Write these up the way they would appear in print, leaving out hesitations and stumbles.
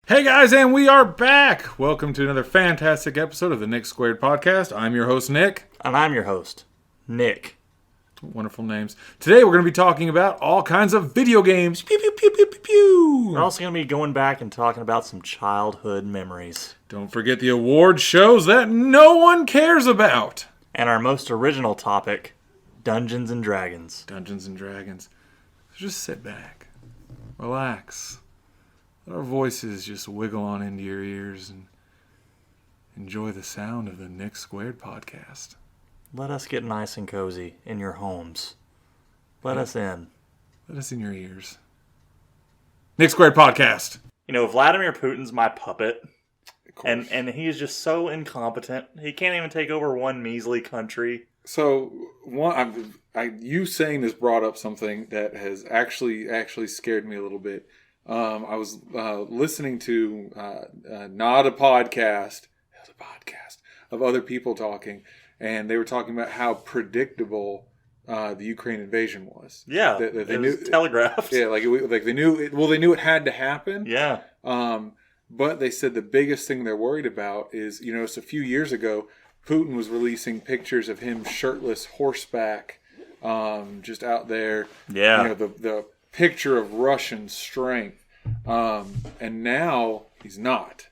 Hey guys, and we are back! Welcome to another fantastic episode of the Nick Squared Podcast. I'm your host, Nick. And I'm your host, Nick. Wonderful names. Today we're going to be talking about all kinds of video games. Pew, pew, pew, pew, pew, pew. We're also going to be going back and talking about some childhood memories. Don't forget the award shows that no one cares about. And our most original topic, Dungeons and Dragons. Dungeons and Dragons. Just sit back. Relax. Let our voices just wiggle on into your ears and enjoy the sound of the Nick Squared Podcast. Let us get nice and cozy in your homes. Let us in. Let us in your ears. Nick Squared Podcast. You know, Vladimir Putin's my puppet. And he is just so incompetent. He can't even take over one measly country. So, you saying this brought up something that has actually scared me a little bit. I was listening to not a podcast of other people talking, and they were talking about how predictable the Ukraine invasion was. Yeah, they knew, telegraphed. Yeah, they knew it. Well, they knew it had to happen. Yeah. But they said the biggest thing they're worried about is, it's a few years ago, Putin was releasing pictures of him shirtless, horseback, just out there. Yeah. The picture of Russian strength. And now he's not.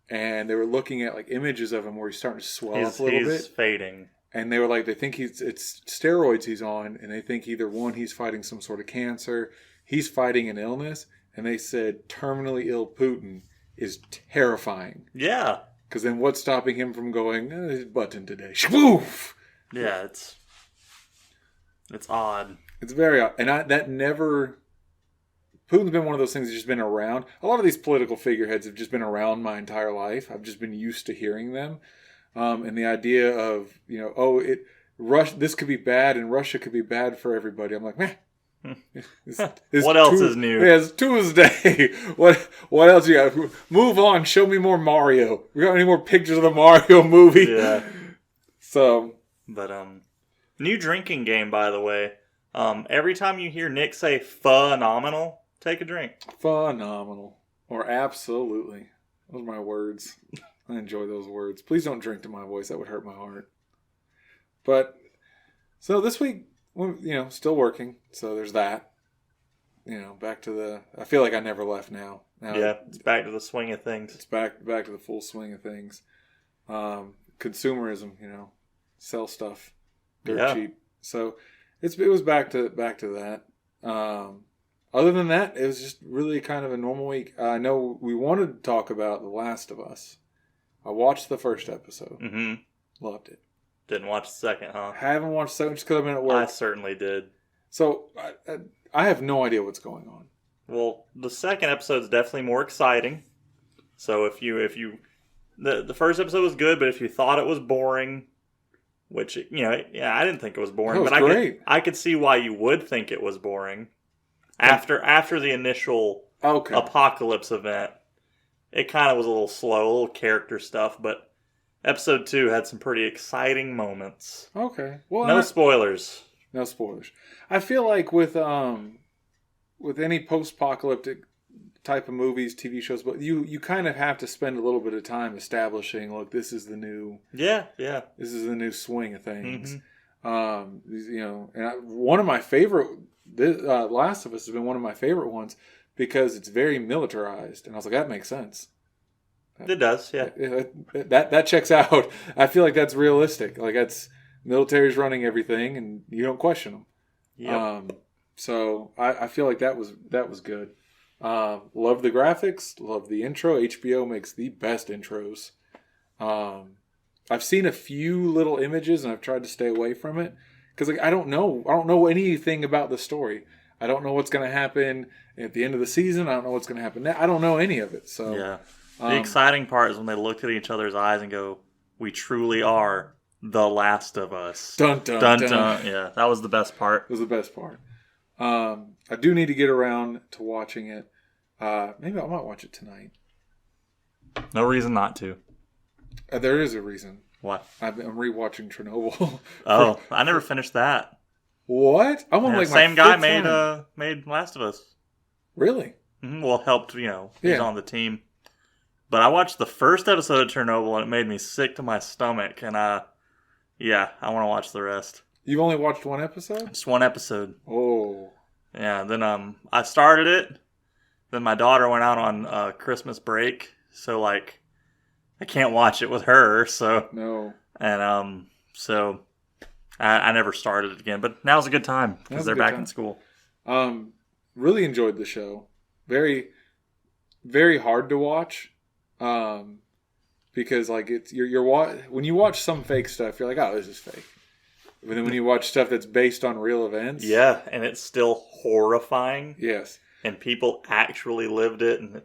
And they were looking at images of him where he's starting to swell up a little bit. He's fading. And they were they think it's steroids he's on, and they think either one, he's fighting some sort of cancer, he's fighting an illness, and they said terminally ill Putin is terrifying. Yeah. Because then what's stopping him from going, his button today? Shwoof! Yeah, it's odd. It's very odd. And Putin's been one of those things that's just been around. A lot of these political figureheads have just been around my entire life. I've just been used to hearing them. And the idea of, this could be bad and Russia could be bad for everybody. I'm like, meh. What else is new? Yeah, it's Tuesday. What else you got? Move on. Show me more Mario. We got any more pictures of the Mario movie? Yeah. So. But, new drinking game, by the way. Every time you hear Nick say phenomenal, take a drink. Phenomenal. Or absolutely. Those are my words. I enjoy those words. Please don't drink to my voice. That would hurt my heart. But, so this week, still working. So there's that. Back to I feel like I never left now. Yeah, it's back to the swing of things. It's back to the full swing of things. Consumerism, sell stuff dirt cheap. So it was back to that. Other than that, it was just really kind of a normal week. I know we wanted to talk about The Last of Us. I watched the first episode. Mm-hmm. Loved it. Didn't watch the second, huh? Haven't watched the second just because I've been at work. I certainly did. So I have no idea what's going on. Well, the second episode's definitely more exciting. So if you the first episode was good, but if you thought it was boring, which I didn't think it was boring, That was but great. I could see why you would think it was boring. After the initial apocalypse event, it kind of was a little slow, a little character stuff, but episode 2 had some pretty exciting moments. Okay. Well, no spoilers. No spoilers. I feel like with any post-apocalyptic type of movies, TV shows, but you kind of have to spend a little bit of time establishing, look, this is the new... Yeah. This is the new swing of things. Mm-hmm. And one of my favorite... Last of Us has been one of my favorite ones because it's very militarized. And I was like, that makes sense. It does, yeah. That checks out. I feel like that's realistic. That's... Military's running everything, and you don't question them. Yep. So I feel like that was good. Love the graphics. Love the intro. HBO makes the best intros. I've seen a few little images, and I've tried to stay away from it because I don't know anything about the story. I don't know what's going to happen at the end of the season. I don't know what's going to happen now. I don't know any of it. So yeah, the exciting part is when they look at each other's eyes and go, "We truly are The Last of Us." Dun dun dun. Dun. Yeah, that was the best part. It was the best part. I do need to get around to watching it. Maybe I might watch it tonight. No reason not to. There is a reason. What? I'm rewatching Chernobyl. Oh, I never finished that. What? I'm on the my same guy fifth time. made Last of Us. Really? Mm-hmm. Well, helped. He's on the team. But I watched the first episode of Chernobyl and it made me sick to my stomach. And I want to watch the rest. You've only watched one episode? Just one episode. Oh. Yeah, then I started it. Then my daughter went out on Christmas break. So, like, I can't watch it with her. So no. And so I never started it again. But now's a good time because they're back in school. Really enjoyed the show. Very, very hard to watch. Because like when you watch some fake stuff, you're like, oh, this is fake. But then when you watch stuff that's based on real events, yeah, and it's still horrifying. Yes, and people actually lived it, and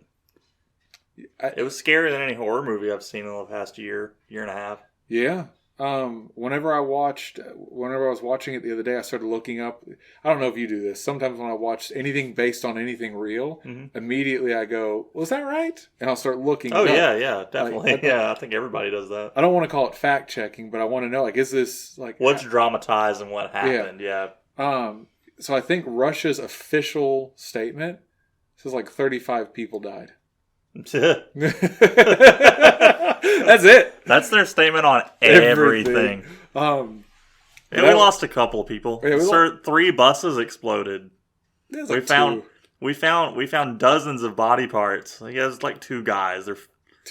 it was scarier than any horror movie I've seen in the past year and a half. Yeah. Whenever I was watching it the other day, I started looking up. I don't know if you do this. Sometimes when I watch anything based on anything real, immediately I go, "Was that right?" And I'll start looking. Oh yeah, definitely. Like, I think everybody does that. I don't want to call it fact checking, but I want to know, like, is this like what's dramatized and what happened? Yeah. So I think Russia's official statement says like 35 people died. That's it. That's their statement on everything. And we lost a couple of people. Yeah, 3 buses exploded. We found dozens of body parts. I guess like 2 guys.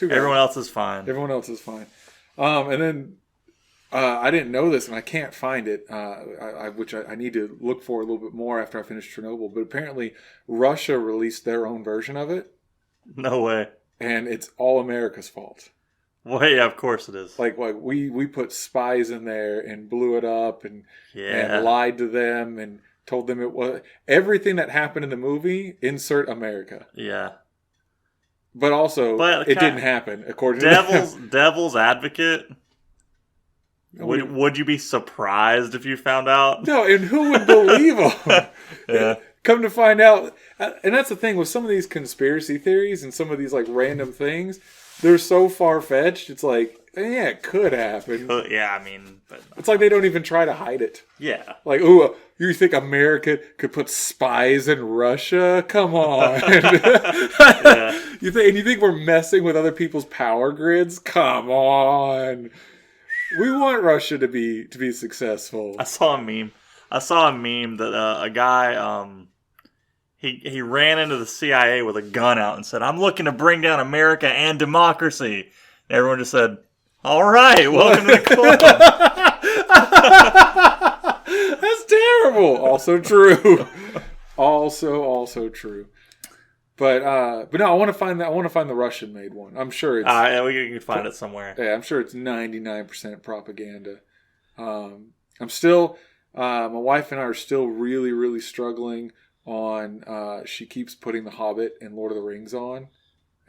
Everyone else is fine. Everyone else is fine. And then I didn't know this, and I can't find it, which I need to look for a little bit more after I finish Chernobyl. But apparently, Russia released their own version of it. No way. And it's all America's fault. Well, yeah, of course it is. Like we put spies in there and blew it up and lied to them and told them it was everything that happened in the movie. Insert America. Yeah. But also, it didn't happen according to Devil's advocate. Would you be surprised if you found out? No, and who would believe them? Yeah. Come to find out, and that's the thing with some of these conspiracy theories and some of these like random things, they're so far-fetched. It's like, yeah, it could happen. Yeah, I mean, but it's like they don't even try to hide it. Yeah, like, ooh, you think America could put spies in Russia? Come on. Yeah. You think we're messing with other people's power grids? Come on. We want Russia to be successful. I saw a meme that a guy he ran into the CIA with a gun out and said, "I'm looking to bring down America and democracy." And everyone just said, "All right, welcome to the club." That's terrible. Also true. Also true. But no, I want to find the Russian made one. I'm sure it's yeah, we can find it somewhere. Yeah, I'm sure it's 99% propaganda. I'm still my wife and I are still really, really struggling on she keeps putting The Hobbit and Lord of the Rings on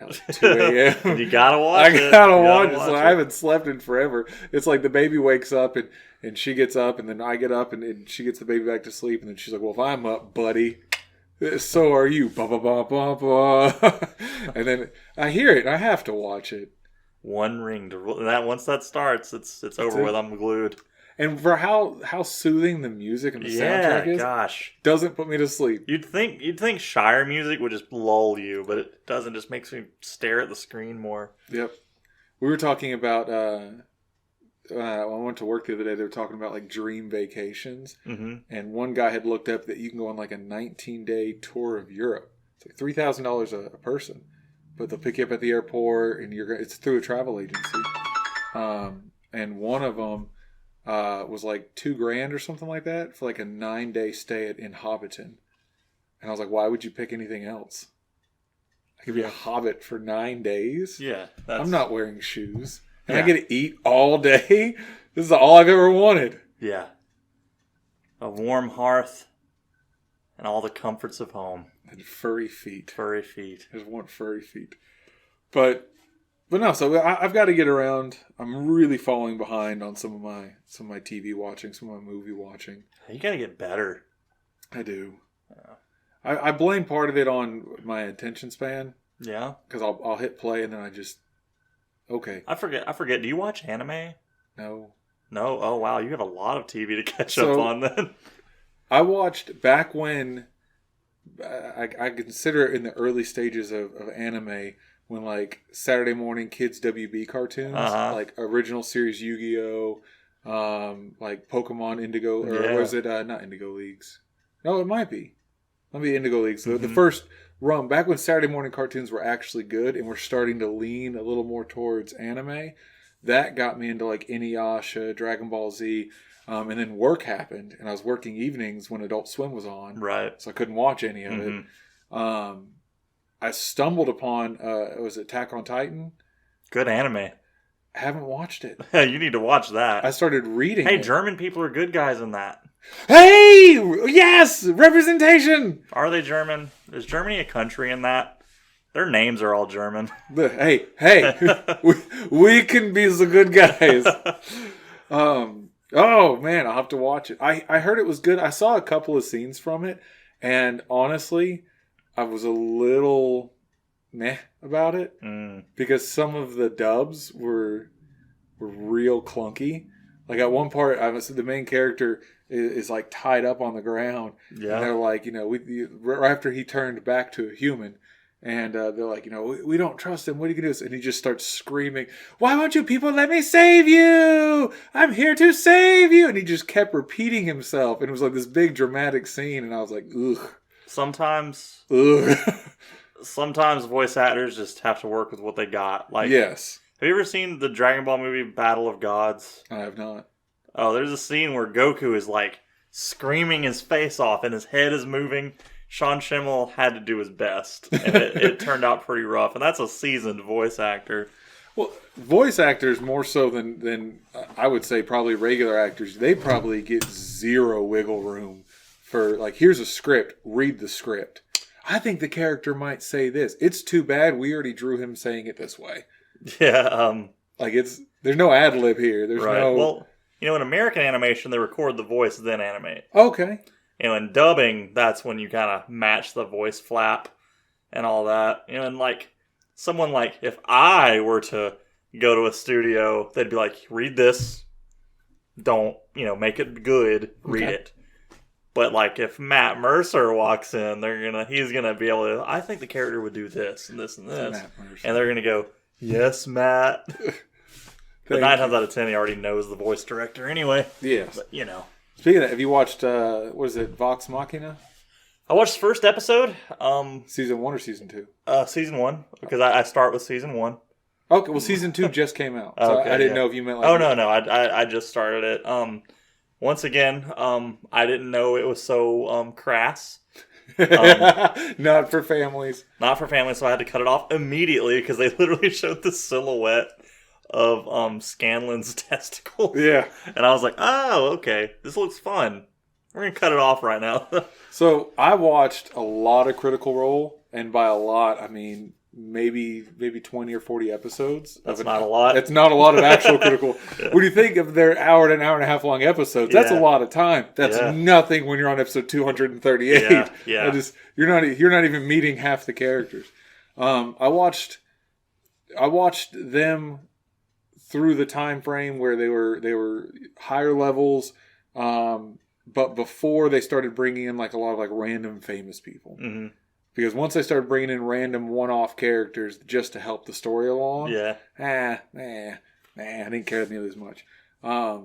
at like 2 a.m. You gotta watch it. I gotta watch it. So I haven't slept in forever. It's like the baby wakes up and she gets up and then I get up and she gets the baby back to sleep and then she's like, "Well, if I'm up, buddy, so are you." Bah, bah, bah, bah, bah. And then I hear it and I have to watch it. One ring to that. Once that starts, it's over with. I'm glued. And for how soothing the music and the soundtrack is, gosh, doesn't put me to sleep. You'd think Shire music would just lull you, but it doesn't. It just makes me stare at the screen more. Yep. We were talking about when I went to work the other day. They were talking about like dream vacations, and one guy had looked up that you can go on like a 19-day tour of Europe. It's like $3,000 a person, but they'll pick you up at the airport, and it's through a travel agency. And one of them was like $2,000 or something like that for like a 9-day stay in Hobbiton. And I was like, why would you pick anything else? I could be a hobbit for 9 days. Yeah, I'm not wearing shoes. And I get to eat all day. This is all I've ever wanted. Yeah. A warm hearth and all the comforts of home. And furry feet. Furry feet. I just want furry feet. But no, so I've got to get around. I'm really falling behind on some of my TV watching, some of my movie watching. You got to get better. I do. Yeah. I blame part of it on my attention span. Yeah. Because I'll hit play and then I just... Okay. I forget. Do you watch anime? No. No? Oh, wow. You have a lot of TV to catch up on then. I watched back when... I consider it in the early stages of anime when like Saturday morning kids WB cartoons, like original series Yu-Gi-Oh, like Pokemon Indigo, or was it not Indigo Leagues? No, it might be. Let me Indigo Leagues. The first run back when Saturday morning cartoons were actually good and were starting to lean a little more towards anime. That got me into like Inuyasha, Dragon Ball Z, and then work happened, and I was working evenings when Adult Swim was on, right? So I couldn't watch any of it. I stumbled upon was it Attack on Titan? Good anime. I haven't watched it. You need to watch that. I started reading it. Hey, German people are good guys in that. Hey! Yes! Representation! Are they German? Is Germany a country in that? Their names are all German. Hey! we can be the good guys. Oh, man, I'll have to watch it. I heard it was good. I saw a couple of scenes from it, and honestly, I was a little meh about it because some of the dubs were real clunky. Like at one part, the main character is like tied up on the ground. Yeah. And they're like, right after he turned back to a human, and they're like, we don't trust him. What are you going to do? And he just starts screaming, "Why won't you people let me save you? I'm here to save you." And he just kept repeating himself. And it was like this big dramatic scene. And I was like, ugh. Sometimes voice actors just have to work with what they got. Like, yes. Have you ever seen the Dragon Ball movie Battle of Gods? I have not. Oh, there's a scene where Goku is like screaming his face off and his head is moving. Sean Schemmel had to do his best, and it turned out pretty rough. And that's a seasoned voice actor. Well, voice actors more so than I would say probably regular actors. They probably get zero wiggle room for like, here's a script, read the script. I think the character might say this. It's too bad we already drew him saying it this way. Yeah, like there's no ad lib here. There's no. Well, in American animation, they record the voice then animate. Okay. In dubbing, that's when you kind of match the voice flap and all that. And like someone like if I were to go to a studio, they'd be like, "Read this. Don't make it good. Read it." But like if Matt Mercer walks in, he's gonna be able to. I think the character would do this and this and this, and they're gonna go, "Yes, Matt." But 9 times out of 10, he already knows the voice director anyway. Yes. But, Speaking of that, have you watched, what is it, Vox Machina? I watched the first episode. Season 1 or Season 2? Season 1, because I start with Season 1. Okay, well, Season 2 just came out. So okay, I didn't know if you meant like... Oh, no, I just started it. Once again, I didn't know it was so crass. Not for families. Not for families, so I had to cut it off immediately, because they literally showed the silhouette of Scanlan's testicles. Yeah. And I was like, oh, okay. This looks fun. We're going to cut it off right now. So I watched a lot of Critical Role, and by a lot, I mean maybe 20 or 40 episodes. That's not a lot. It's not a lot of actual Critical. Yeah. When you think of their hour to an hour and a half long episodes, that's a lot of time. That's nothing when you're on episode 238. Yeah. You're not even meeting half the characters. I watched them through the time frame where they were higher levels, but before they started bringing in like a lot of like random famous people. Mm-hmm. Because once they started bringing in random one-off characters just to help the story along, I didn't care nearly as much. But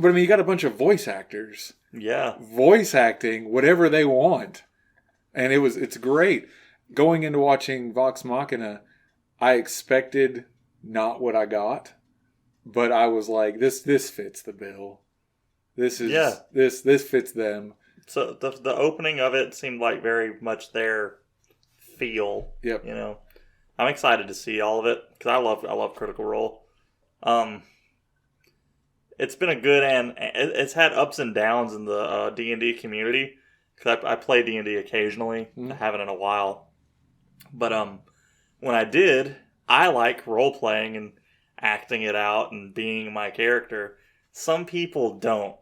I mean, you got a bunch of voice actors, voice acting whatever they want, and it's great. Going into watching Vox Machina, I expected not what I got, but I was like, this fits the bill. This fits them. So the opening of it seemed like very much their feel. Yep. I'm excited to see all of it because I love Critical Role. It's been a good and it's had ups and downs in the D&D community because I play D&D occasionally. I haven't in a while, but when I did, I like role playing and acting it out and being my character. Some people don't.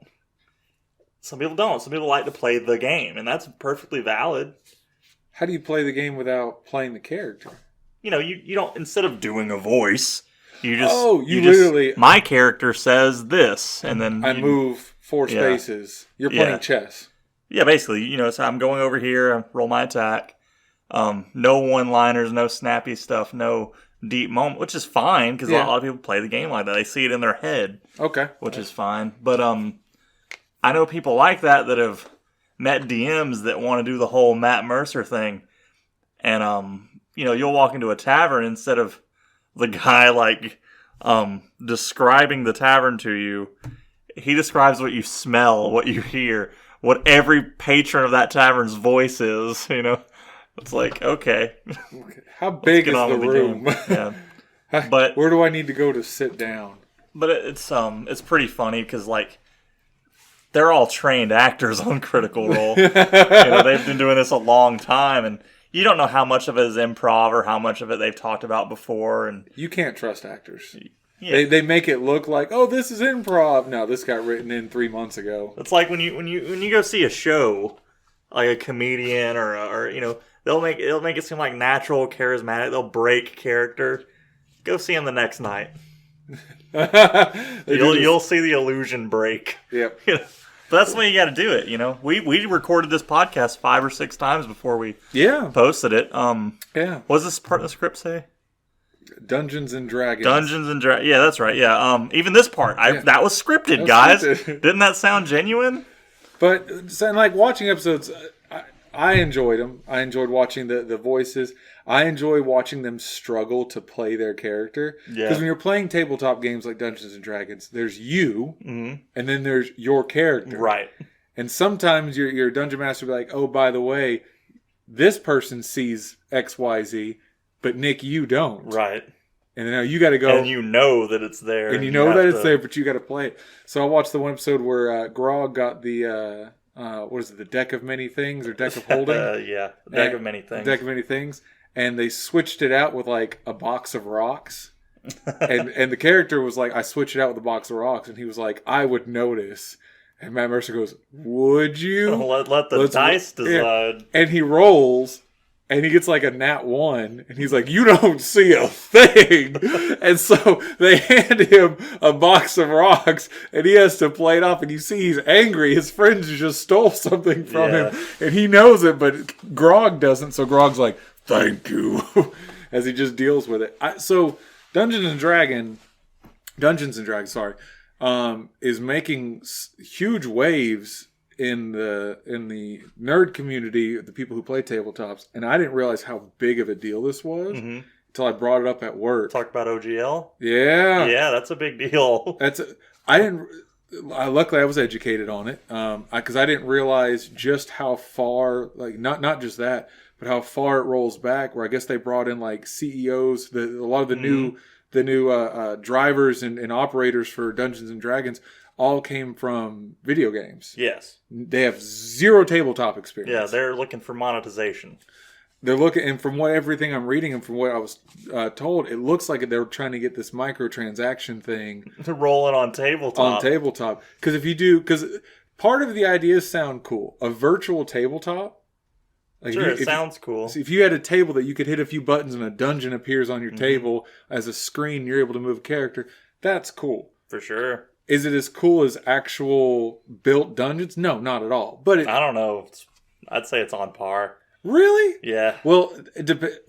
Some people like to play the game, and that's perfectly valid. How do you play the game without playing the character? You don't, instead of doing a voice, you just... Oh, you literally... my character says this, and then... I move 4 spaces. You're playing chess. Yeah, basically. So I'm going over here, I roll my attack. No one-liners, no snappy stuff, no deep moment, which is fine because a lot of people play the game like that. They see it in their head, which is fine. But I know people like that have met DMs that want to do the whole Matt Mercer thing, and you'll walk into a tavern instead of the guy describing the tavern to you. He describes what you smell, what you hear, what every patron of that tavern's voice is. It's like, okay. How big is the room? Yeah. But where do I need to go to sit down? But it's pretty funny because they're all trained actors on Critical Role. They've been doing this a long time, and you don't know how much of it is improv or how much of it they've talked about before. And you can't trust actors. Yeah. They make it look like, oh, this is improv. No, this got written in 3 months ago. It's like when you go see a show, like a comedian or they'll make it seem like natural, charismatic. They'll break character. Go see them the next night. You'll see the illusion break. Yep. But that's the way you got to do it. We recorded this podcast 5 or 6 times before we posted it. What does this part of the script say? Dungeons and Dragons. Yeah, that's right. Yeah. Even this part, that was scripted, guys. Didn't that sound genuine? But watching episodes, I enjoyed them. I enjoyed watching the voices. I enjoy watching them struggle to play their character. Because when you're playing tabletop games like Dungeons and Dragons, there's you, and then there's your character. Right. And sometimes your dungeon master will be like, oh, by the way, this person sees XYZ, but Nick, you don't. Right. And now you got to go. And you know that it's there. And you know that it's there, but you got to play it. So I watched the one episode where Grog got the, what is it, the Deck of Many Things or Deck of Holding? Deck of Many Things. Deck of Many Things. And they switched it out with a box of rocks. and the character was like, I switched it out with a box of rocks. And he was like, I would notice. And Matt Mercer goes, would you? Let the dice decide. Yeah. And he rolls. And he gets a nat 1, and he's like, you don't see a thing. And so they hand him a box of rocks, and he has to play it off, and you see he's angry. His friends just stole something from him, and he knows it, but Grog doesn't, so Grog's like, thank you, as he just deals with it. So Dungeons and Dragons, is making huge waves in the nerd community, the people who play tabletops, and I didn't realize how big of a deal this was until I brought it up at work. Talk about OGL? Yeah, that's a big deal. Luckily I was educated on it, because I didn't realize just how far, not just that, but how far it rolls back. Where I guess they brought in CEOs, a lot of the new drivers and operators for Dungeons and Dragons. All came from video games. Yes. They have zero tabletop experience. Yeah, they're looking for monetization. They're looking, and from everything I'm reading and from what I was told, it looks like they're trying to get this microtransaction thing rolling on tabletop. Because part of the ideas sound cool. A virtual tabletop. It sounds cool. If you had a table that you could hit a few buttons and a dungeon appears on your table as a screen, you're able to move a character. That's cool. For sure. Is it as cool as actual built dungeons? No, not at all. But I don't know. I'd say it's on par. Really? Yeah. Well,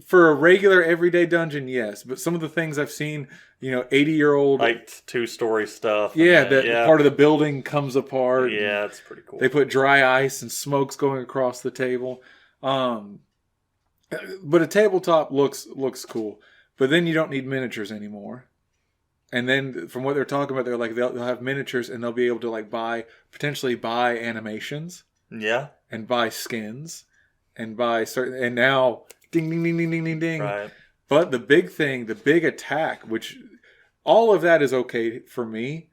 for a regular everyday dungeon, yes. But some of the things I've seen, 80-year-old... 2-story stuff. Yeah, part of the building comes apart. Yeah, it's pretty cool. They put dry ice and smoke's going across the table. But a tabletop looks cool. But then you don't need miniatures anymore. And then from what they're talking about, they're they'll have miniatures and they'll be able to potentially buy animations. Yeah. And buy skins. And buy certain, and now ding ding ding ding ding ding ding. Right. But the big thing, the big attack, which all of that is okay for me,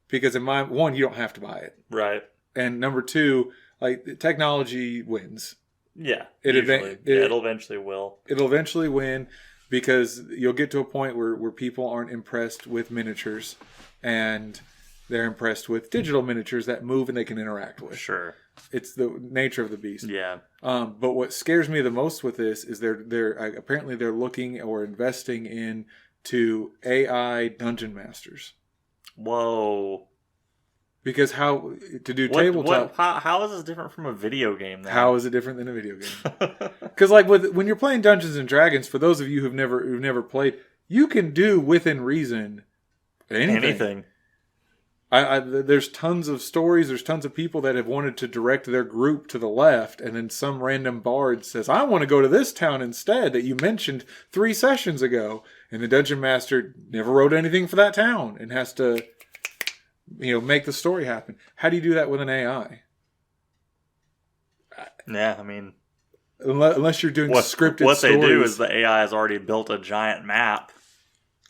because in my one, you don't have to buy it. Right. And number 2, technology wins. Yeah. It'll eventually will. It'll eventually win. Because you'll get to a point where people aren't impressed with miniatures and they're impressed with digital miniatures that move and they can interact with. Sure. It's the nature of the beast. Yeah. But what scares me the most with this is they're apparently they're looking or investing into AI dungeon masters. Whoa. Because how to do tabletop? How is this different from a video game? Then? How is it different than a video game? Because like when you're playing Dungeons and Dragons, for those of you who've never played, you can do within reason anything. There's tons of stories. There's tons of people that have wanted to direct their group to the left, and then some random bard says, "I want to go to this town instead that you mentioned 3 sessions ago," and the dungeon master never wrote anything for that town and has to. Make the story happen. How do you do that with an AI? Yeah, I mean... Unless you're doing scripted what stories. What they do is the AI has already built a giant map.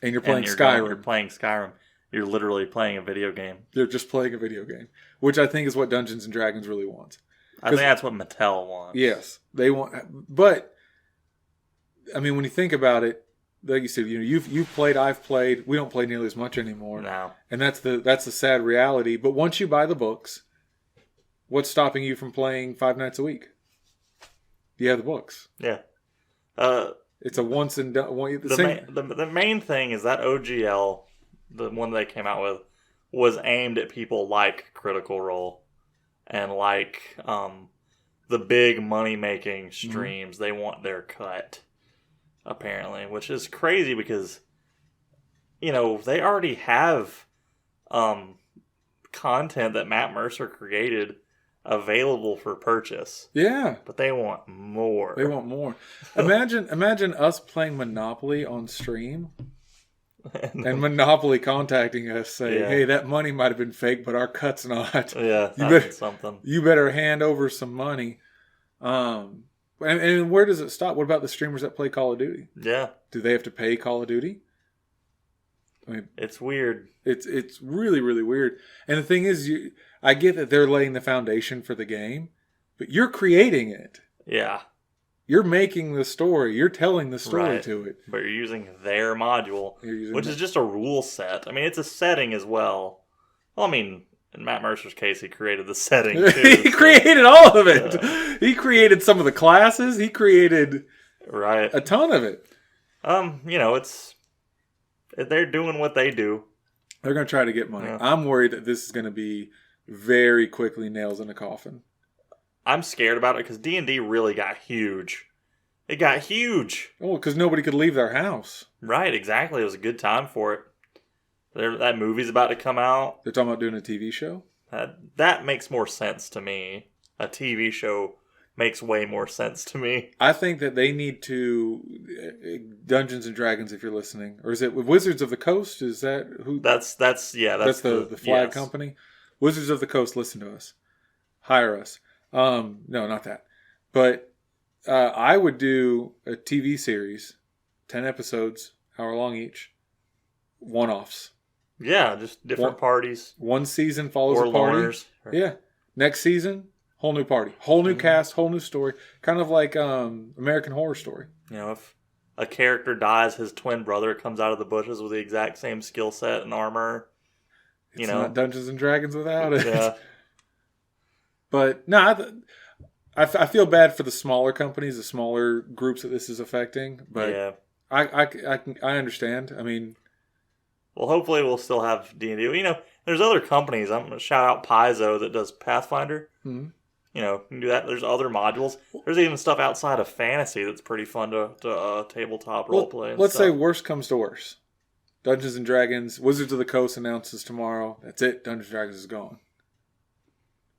And you're playing Skyrim. You're playing Skyrim. You're literally playing a video game. You're just playing a video game. Which I think is what Dungeons and Dragons really wants. I think that's what Mattel wants. Yes. They want... But, I mean, when you think about it, like you said, you've played, I've played. We don't play nearly as much anymore. No. And that's the sad reality. But once you buy the books, what's stopping you from playing 5 nights a week? You have the books. Yeah. It's a once and done. The main thing is that OGL, the one they came out with, was aimed at people like Critical Role and like the big money making streams. Mm-hmm. They want their cut. Apparently, which is crazy because, they already have content that Matt Mercer created available for purchase. Yeah. But they want more. They want more. Imagine us playing Monopoly on stream and Monopoly contacting us saying, hey, that money might have been fake, but our cut's not. Yeah, that's something. You better hand over some money. And where does it stop? What about the streamers that play Call of Duty? Yeah. Do they have to pay Call of Duty? I mean, it's weird. It's really, really weird. And the thing is, I get that they're laying the foundation for the game, but you're creating it. Yeah. You're making the story. You're telling the story to it. But you're using their module, which is just a rule set. I mean, it's a setting as well. Well, I mean... In Matt Mercer's case, he created the setting, too. He created all of it. Yeah. He created some of the classes. He created a ton of it. They're doing what they do. They're going to try to get money. Yeah. I'm worried that this is going to be very quickly nails in a coffin. I'm scared about it because D&D really got huge. It got huge. Oh, because nobody could leave their house. Right, exactly. It was a good time for it. That movie's about to come out. They're talking about doing a TV show? That makes more sense to me. A TV show makes way more sense to me. I think that they need to... Dungeons and Dragons, if you're listening. Or is it Wizards of the Coast? Is that who? That's the flag company? Wizards of the Coast, listen to us. Hire us. No, not that. But I would do a TV series, 10 episodes, hour long each, one-offs. Yeah, just different parties. One season follows a party. Loners. Yeah. Next season, whole new party. Whole new cast, whole new story. Kind of like American Horror Story. If a character dies, his twin brother comes out of the bushes with the exact same skill set and armor. It's not Dungeons and Dragons without it. Yeah. But, no, I feel bad for the smaller companies, the smaller groups that this is affecting. But yeah. I understand. I mean... Well, hopefully we'll still have D&D. There's other companies. I'm going to shout out Paizo that does Pathfinder. Mm-hmm. You can do that. There's other modules. There's even stuff outside of fantasy that's pretty fun to tabletop roleplay. Let's say worst comes to worst. Dungeons and Dragons, Wizards of the Coast announces tomorrow. That's it. Dungeons and Dragons is gone.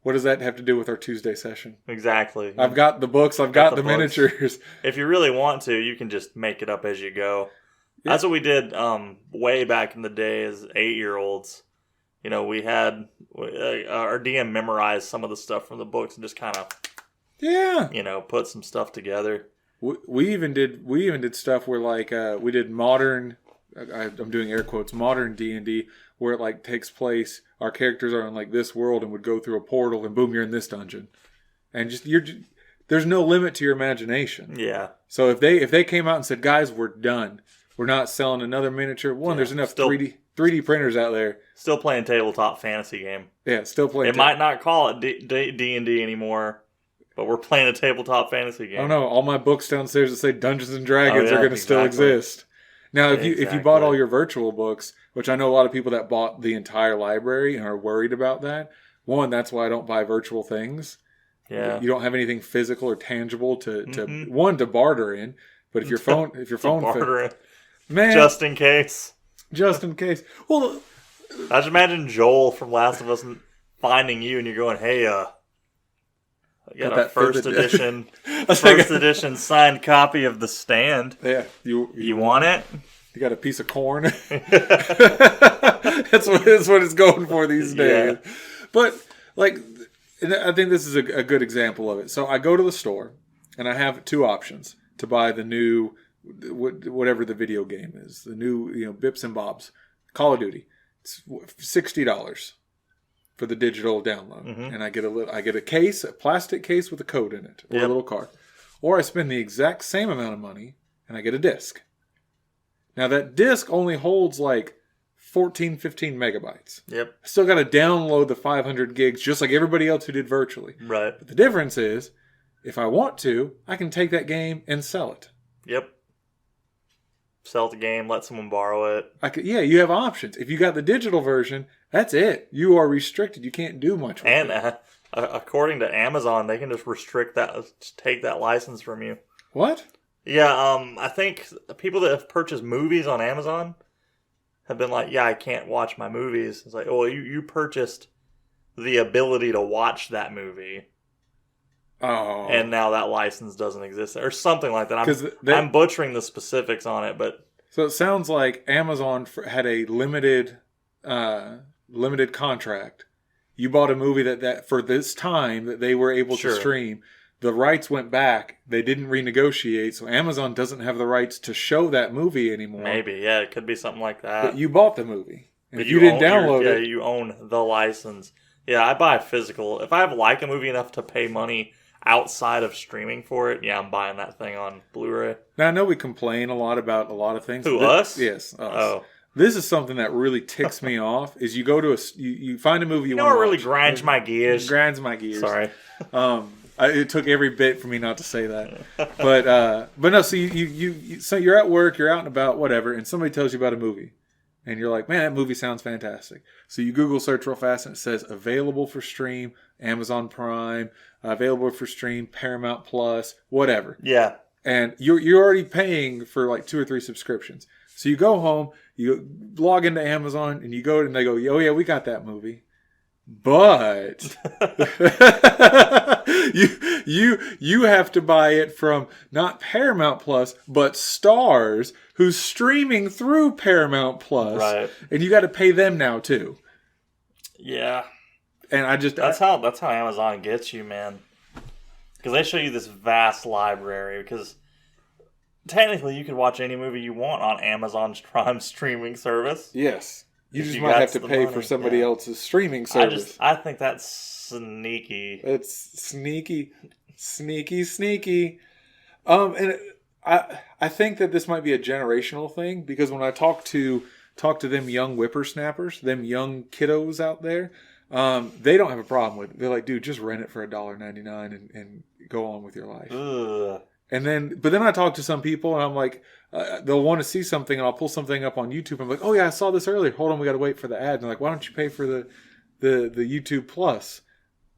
What does that have to do with our Tuesday session? Exactly. I've got the books. I've got the miniatures. If you really want to, you can just make it up as you go. Yeah. That's what we did way back in the day as 8-year-olds. We had our DM memorize some of the stuff from the books and just kind of, put some stuff together. We even did stuff where we did modern. I'm doing air quotes, modern D&D, where it takes place. Our characters are in this world and would go through a portal and boom, you're in this dungeon, and there's no limit to your imagination. Yeah. So if they came out and said, guys, we're done. We're not selling another miniature. There's enough 3D printers out there. Still playing tabletop fantasy game. Yeah, still playing. They might not call it D&D anymore, but we're playing a tabletop fantasy game. Oh no, all my books downstairs that say Dungeons and Dragons are going to still exist. Now, if you bought all your virtual books, which I know a lot of people that bought the entire library and are worried about that. One, that's why I don't buy virtual things. Yeah. You don't have anything physical or tangible to barter in. But if your phone barter man, just in case. Well, I just imagine Joel from Last of Us finding you and you're going, "Hey, I got a first edition signed copy of The Stand. Yeah, you want it? You got a piece of corn." That's what it's going for these days. Yeah. But like, I think this is a good example of it. So I go to the store and I have two options to buy the new, whatever the video game is, the new, Bips and Bobs, Call of Duty. It's $60 for the digital download, and I get a case, a plastic case with a code in it, or a little card. Or I spend the exact same amount of money and I get a disc. Now that disc only holds like 15 megabytes. Yep. I still got to download the 500 gigs just like everybody else who did virtually. Right. But the difference is, if I want to, I can take that game and sell it. Yep. Sell the game, let someone borrow it. You have options. If you got the digital version, that's it. You are restricted. You can't do much with it. And according to Amazon, they can just take that license from you. What? Yeah, I think people that have purchased movies on Amazon have been like, I can't watch my movies. It's like, you purchased the ability to watch that movie. Oh. And now that license doesn't exist. Or something like that. I'm butchering the specifics on it, but... So it sounds like Amazon had a limited contract. You bought a movie that for this time that they were able to stream. The rights went back. They didn't renegotiate, so Amazon doesn't have the rights to show that movie anymore. Maybe, yeah, it could be something like that. But you bought the movie. And if you didn't download it... Yeah, you own the license. Yeah, I buy physical. If I like a movie enough to pay money outside of streaming for it, I'm buying that thing on Blu-ray. Now, I know we complain a lot about a lot of things. Us? Yes, us. Oh. This is something that really ticks me off, is you go to you find a movie you want to watch. It really grinds my gears. Sorry. It took every bit for me not to say that. But no, so so you're at work, you're out and about, whatever, and somebody tells you about a movie. And you're like, man, that movie sounds fantastic. So you Google search real fast and it says available for stream, Amazon Prime, available for stream, Paramount Plus, whatever. Yeah. And you're already paying for like 2 or 3 subscriptions. So you go home, you log into Amazon, and you go and they go, oh yeah, we got that movie. But you have to buy it from not Paramount Plus, but Stars, who's streaming through Paramount Plus. Right. And you got to pay them now too. Yeah. And that's how Amazon gets you, man. Because they show you this vast library. Because technically, you could watch any movie you want on Amazon's Prime streaming service. Yes. You just might have to pay for somebody else's streaming service. I think that's sneaky. It's sneaky. And I think that this might be a generational thing, because when I talk to them young whippersnappers, them young kiddos out there, they don't have a problem with it. They're like, dude, just rent it for $1.99 and go on with your life. Ugh. But then I talk to some people and I'm like, they'll want to see something and I'll pull something up on YouTube. I'm like, oh yeah, I saw this earlier. Hold on, we got to wait for the ad. And they're like, why don't you pay for the YouTube Plus?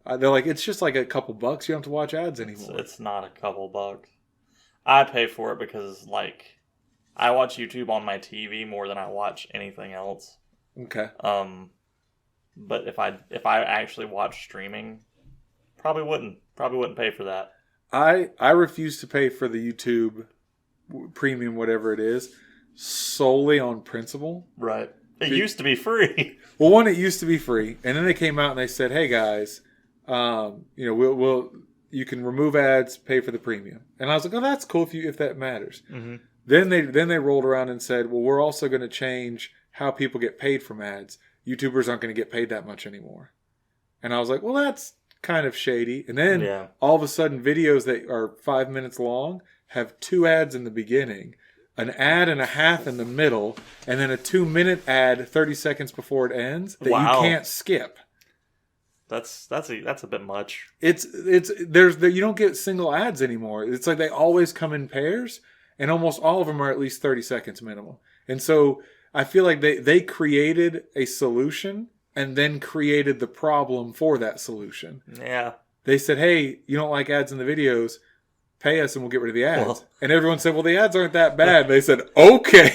They're like, it's just like a couple bucks. You don't have to watch ads anymore. It's not a couple bucks. I pay for it because I watch YouTube on my TV more than I watch anything else. Okay. But if I actually watch streaming, probably wouldn't pay for that. I refuse to pay for the YouTube premium, whatever it is, solely on principle. Right. It used to be free. Well, one, it used to be free, and then they came out and they said, "Hey guys, we'll you can remove ads, pay for the premium." And I was like, "Oh, that's cool if that matters." Mm-hmm. Then they rolled around and said, "Well, we're also going to change how people get paid from ads. YouTubers aren't going to get paid that much anymore." And I was like, "Well, that's kind of shady." And then all of a sudden, videos that are 5 minutes long have 2 ads in the beginning, an ad and a half in the middle, and then a 2-minute ad 30 seconds before it ends that you can't skip. That's a bit much. You don't get single ads anymore. It's like they always come in pairs, and almost all of them are at least 30 seconds minimum. And so I feel like they created a solution and then created the problem for that solution. Yeah. They said, hey, you don't like ads in the videos, pay us and we'll get rid of the ads. Well, and everyone said, well, the ads aren't that bad. They said, okay.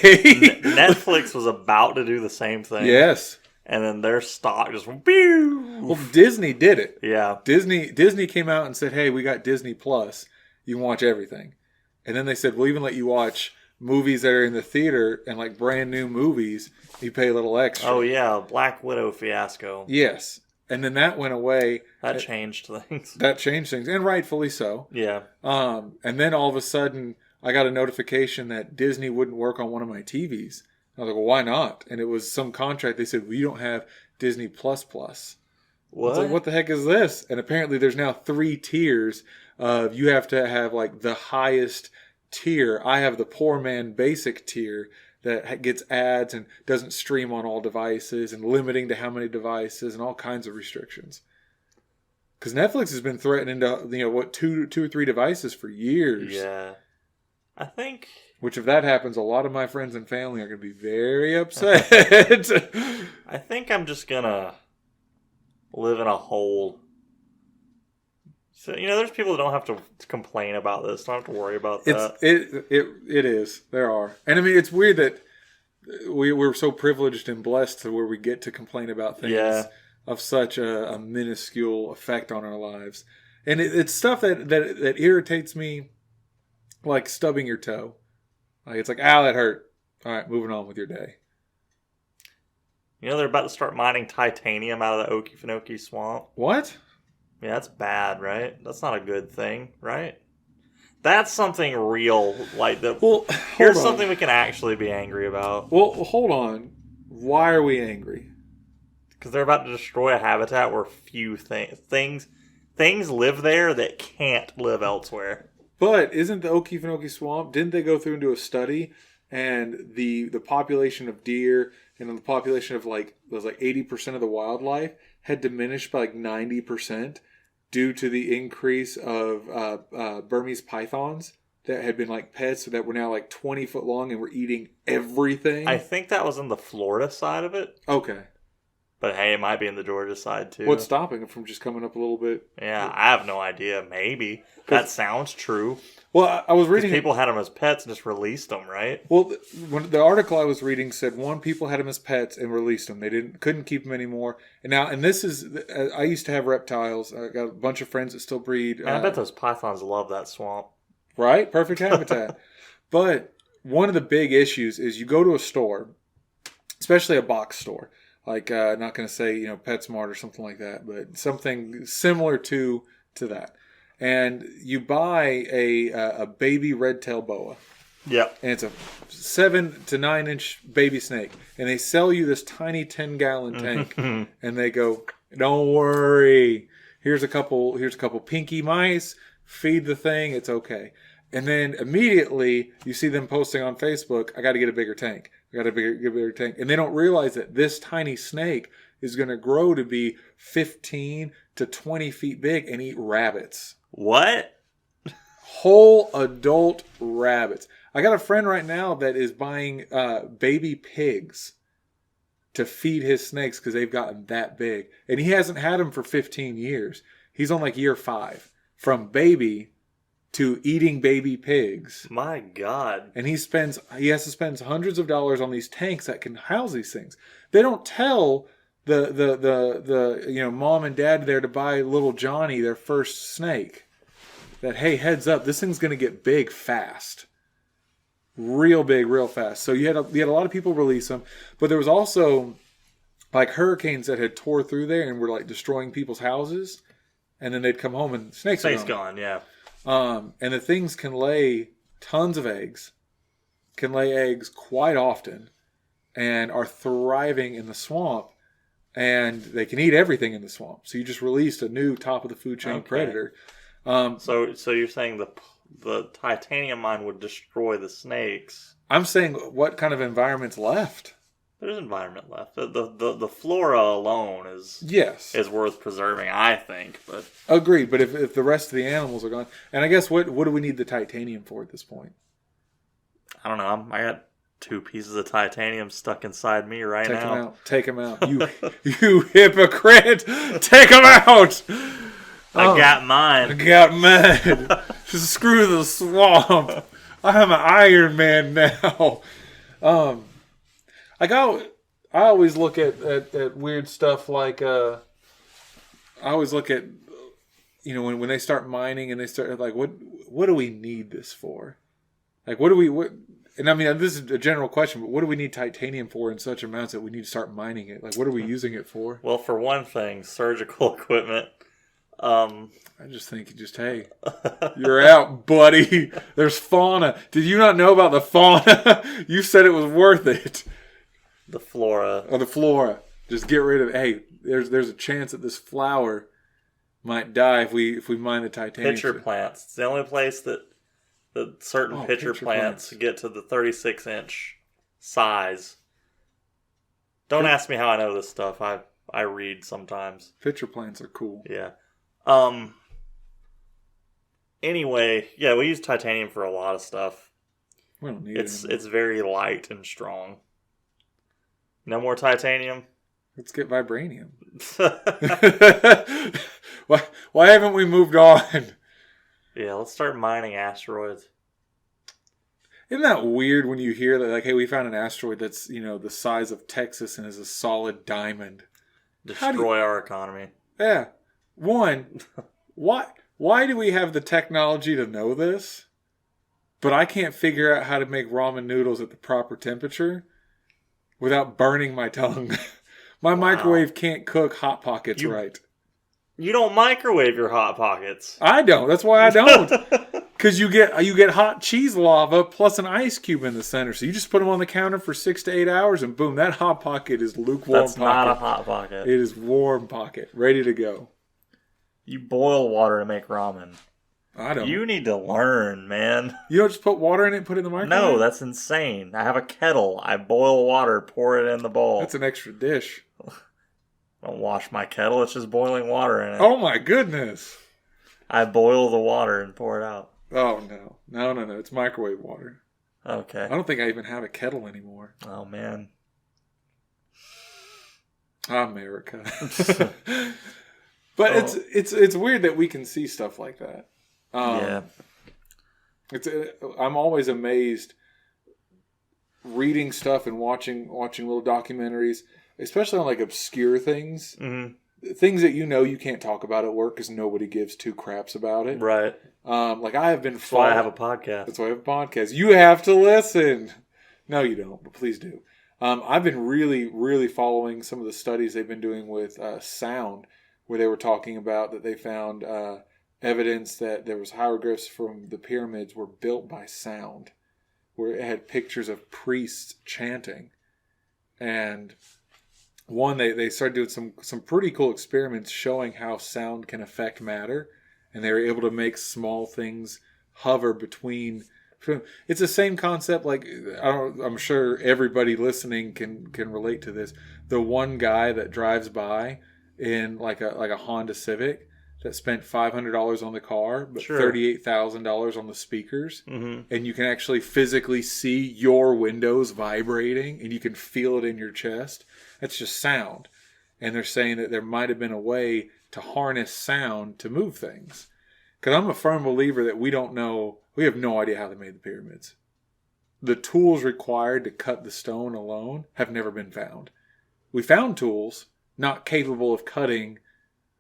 Netflix was about to do the same thing. Yes. And then their stock just went, pew! Well, Disney did it. Yeah. Disney came out and said, hey, we got Disney Plus. You can watch everything. And then they said, we'll even let you watch movies that are in the theater and like brand new movies. You pay a little extra. Oh, yeah. Black Widow fiasco. Yes. And then that went away. That changed things. That changed things. And rightfully so. Yeah. And then all of a sudden, I got a notification that Disney wouldn't work on one of my TVs. I was like, well, why not? And it was some contract. They said, well, you don't have Disney Plus Plus. What? I was like, what the heck is this? And apparently there's now 3 tiers of you have to have like the highest tier. I have the poor man basic tier that gets ads and doesn't stream on all devices and limiting to how many devices and all kinds of restrictions. Because Netflix has been threatening to, 2 or 3 devices for years. Yeah. I think... Which if that happens, a lot of my friends and family are going to be very upset. I think I'm just going to live in a hole. So, there's people that don't have to complain about this. Don't have to worry about that. It is. There are. And I mean, it's weird that we're so privileged and blessed to where we get to complain about things of such a minuscule effect on our lives. And it's stuff that irritates me, like stubbing your toe. Like it's like, ow, that hurt. All right, moving on with your day. They're about to start mining titanium out of the Okefenokee swamp. What? Yeah, that's bad, right? That's not a good thing, right? That's something real, like the. Well, here's something we can actually be angry about. Well, hold on. Why are we angry? Because they're about to destroy a habitat where few things live there that can't live elsewhere. But isn't the Okefenokee swamp? Didn't they go through and do a study, and the population of deer and the population of like 80% of the wildlife had diminished by like 90%. Due to the increase of Burmese pythons that had been like pets that were now like 20 foot long and were eating everything. I think that was in the Florida side of it. Okay. But hey, it might be in the Georgia side too. What's stopping them from just coming up a little bit? Yeah, I have no idea. Maybe. That sounds true. Well, I was reading... People had them as pets and just released them, right? Well, when the article I was reading said people had them as pets and released them. They couldn't keep them anymore. And this is... I used to have reptiles. I got a bunch of friends that still breed. And I bet those pythons love that swamp. Right? Perfect habitat. But one of the big issues is you go to a store, especially a box store. Like, not going to say, PetSmart or something like that, but something similar to that. And you buy a baby red-tailed boa. Yep. And it's a 7 to 9 inch baby snake. And they sell you this tiny 10-gallon tank. And they go, don't worry. Here's a couple pinky mice. Feed the thing. It's okay. And then immediately you see them posting on Facebook, I got to get a bigger tank. I got to get a bigger tank. And they don't realize that this tiny snake is going to grow to be 15 to 20 feet big and eat rabbits. What? Whole adult rabbits. I got a friend right now that is buying baby pigs to feed his snakes because they've gotten that big. And he hasn't had them for 15 years. He's on like year 5. From baby to eating baby pigs. My God. And he has to spend hundreds of dollars on these tanks that can house these things. They don't tell the mom and dad there to buy little Johnny their first snake. That, hey, heads up, this thing's going to get big fast. Real big, real fast. So you had a lot of people release them, but there was also like hurricanes that had tore through there and were like destroying people's houses, and then they'd come home and snakes are gone. Yeah. And the things can lay tons of eggs, can lay eggs quite often, and are thriving in the swamp, and they can eat everything in the swamp. So you just released a new top of the food chain predator. So you're saying the titanium mine would destroy the snakes? I'm saying what kind of environment's left? There's environment left. The flora alone is worth preserving, I think. But agreed. But if the rest of the animals are gone, and I guess what do we need the titanium for at this point? I don't know. I got 2 pieces of titanium stuck inside me right now. Take them out. You hypocrite. Take them out. I got mine. I got mine. Screw the swamp. I'm an Iron Man now. I always look at weird stuff like I always look at, you know, when they start mining and they start like, what do we need this for? Like, and I mean, this is a general question, but what do we need titanium for in such amounts that we need to start mining it? Like, what are we using it for? Well, for one thing, surgical equipment. I just think, hey, you're out, buddy. There's fauna. Did you not know about the fauna? You said it was worth it. The flora. Oh, the flora. Just get rid of it. Hey, there's a chance that this flower might die if we mine the titanium. Pitcher plants. It's the only place that certain pitcher plants get to the 36-inch size. Don't ask me how I know this stuff. I read sometimes. Pitcher plants are cool. Yeah. Anyway, yeah, we use titanium for a lot of stuff. We don't need it. It's very light and strong. No more titanium? Let's get vibranium. Why haven't we moved on? Yeah, let's start mining asteroids. Isn't that weird when you hear that, like, hey, we found an asteroid that's, you know, the size of Texas and is a solid diamond. Destroy our economy. Yeah. One, why do we have the technology to know this, but I can't figure out how to make ramen noodles at the proper temperature without burning my tongue? My microwave can't cook Hot Pockets right. You don't microwave your Hot Pockets. I don't. That's why I don't. Because you get hot cheese lava plus an ice cube in the center. So you just put them on the counter for 6 to 8 hours and boom, that Hot Pocket is lukewarm. That's not a Hot Pocket. It is warm pocket. Ready to go. You boil water to make ramen. I don't. You need to learn, man. You don't just put water in it and put it in the microwave? No, that's insane. I have a kettle. I boil water, pour it in the bowl. That's an extra dish. Don't wash my kettle. It's just boiling water in it. Oh, my goodness. I boil the water and pour it out. Oh, no. No. It's microwave water. Okay. I don't think I even have a kettle anymore. Oh, man. America. But it's weird that we can see stuff like that. Yeah. I'm always amazed reading stuff and watching little documentaries, especially on like obscure things. Mm-hmm. Things that you can't talk about at work because nobody gives 2 craps about it. Right. Like I have been. That's why I have a podcast. That's why I have a podcast. You have to listen. No, you don't, but please do. I've been really, really following some of the studies they've been doing with sound, where they were talking about that they found evidence that there was hieroglyphs from the pyramids were built by sound, where it had pictures of priests chanting. And one, they started doing some pretty cool experiments showing how sound can affect matter, and they were able to make small things hover between. It's the same concept. Like I'm sure everybody listening can relate to this. The one guy that drives by in like a Honda Civic that spent $500 on the car, but $38,000 on the speakers, and you can actually physically see your windows vibrating, and you can feel it in your chest. That's just sound. And they're saying that there might have been a way to harness sound to move things. Because I'm a firm believer that we don't know. We have no idea how they made the pyramids. The tools required to cut the stone alone have never been found. We found tools not capable of cutting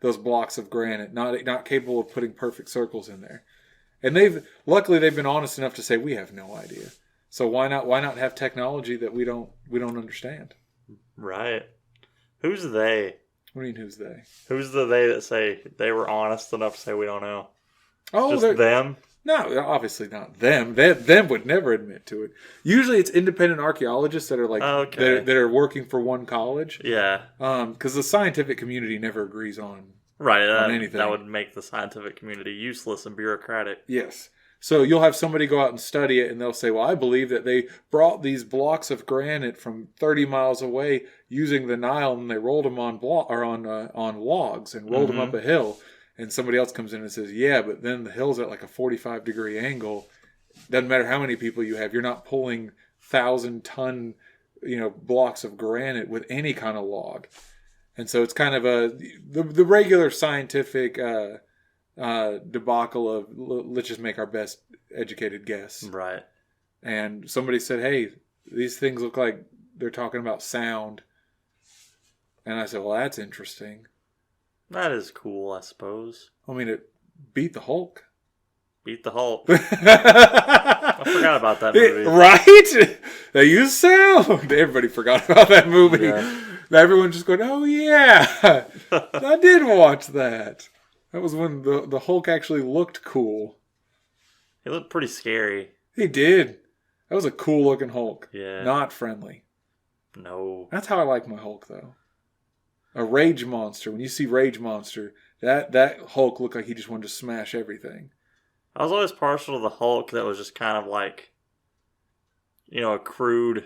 those blocks of granite, not capable of putting perfect circles in there. And luckily they've been honest enough to say we have no idea. So why not have technology that we don't understand? Right. Who's they? What do you mean who's they? Who's the they that say they were honest enough to say we don't know? Oh, just them? No, obviously not them. Them would never admit to it. Usually it's independent archaeologists that are like that are working for one college. Yeah. Because the scientific community never agrees on anything. That would make the scientific community useless and bureaucratic. Yes. So you'll have somebody go out and study it, and they'll say, well, I believe that they brought these blocks of granite from 30 miles away using the Nile, and they rolled them on logs and rolled them up a hill. And somebody else comes in and says, yeah, but then the hill's at like a 45-degree angle, doesn't matter how many people you have, you're not pulling 1,000-ton, blocks of granite with any kind of log. And so it's kind of the regular scientific debacle of let's just make our best educated guess. Right. And somebody said, hey, these things look like they're talking about sound. And I said, well, that's interesting. That is cool, I suppose. I mean, it beat the Hulk. Beat the Hulk. I forgot about that movie. Right? They use sound. Everybody forgot about that movie. Yeah. Everyone just going, oh, yeah. I did watch that. That was when the Hulk actually looked cool. He looked pretty scary. He did. That was a cool looking Hulk. Yeah. Not friendly. No. That's how I like my Hulk, though. A rage monster. When you see Rage Monster, that Hulk looked like he just wanted to smash everything. I was always partial to the Hulk that was just kind of like, a crude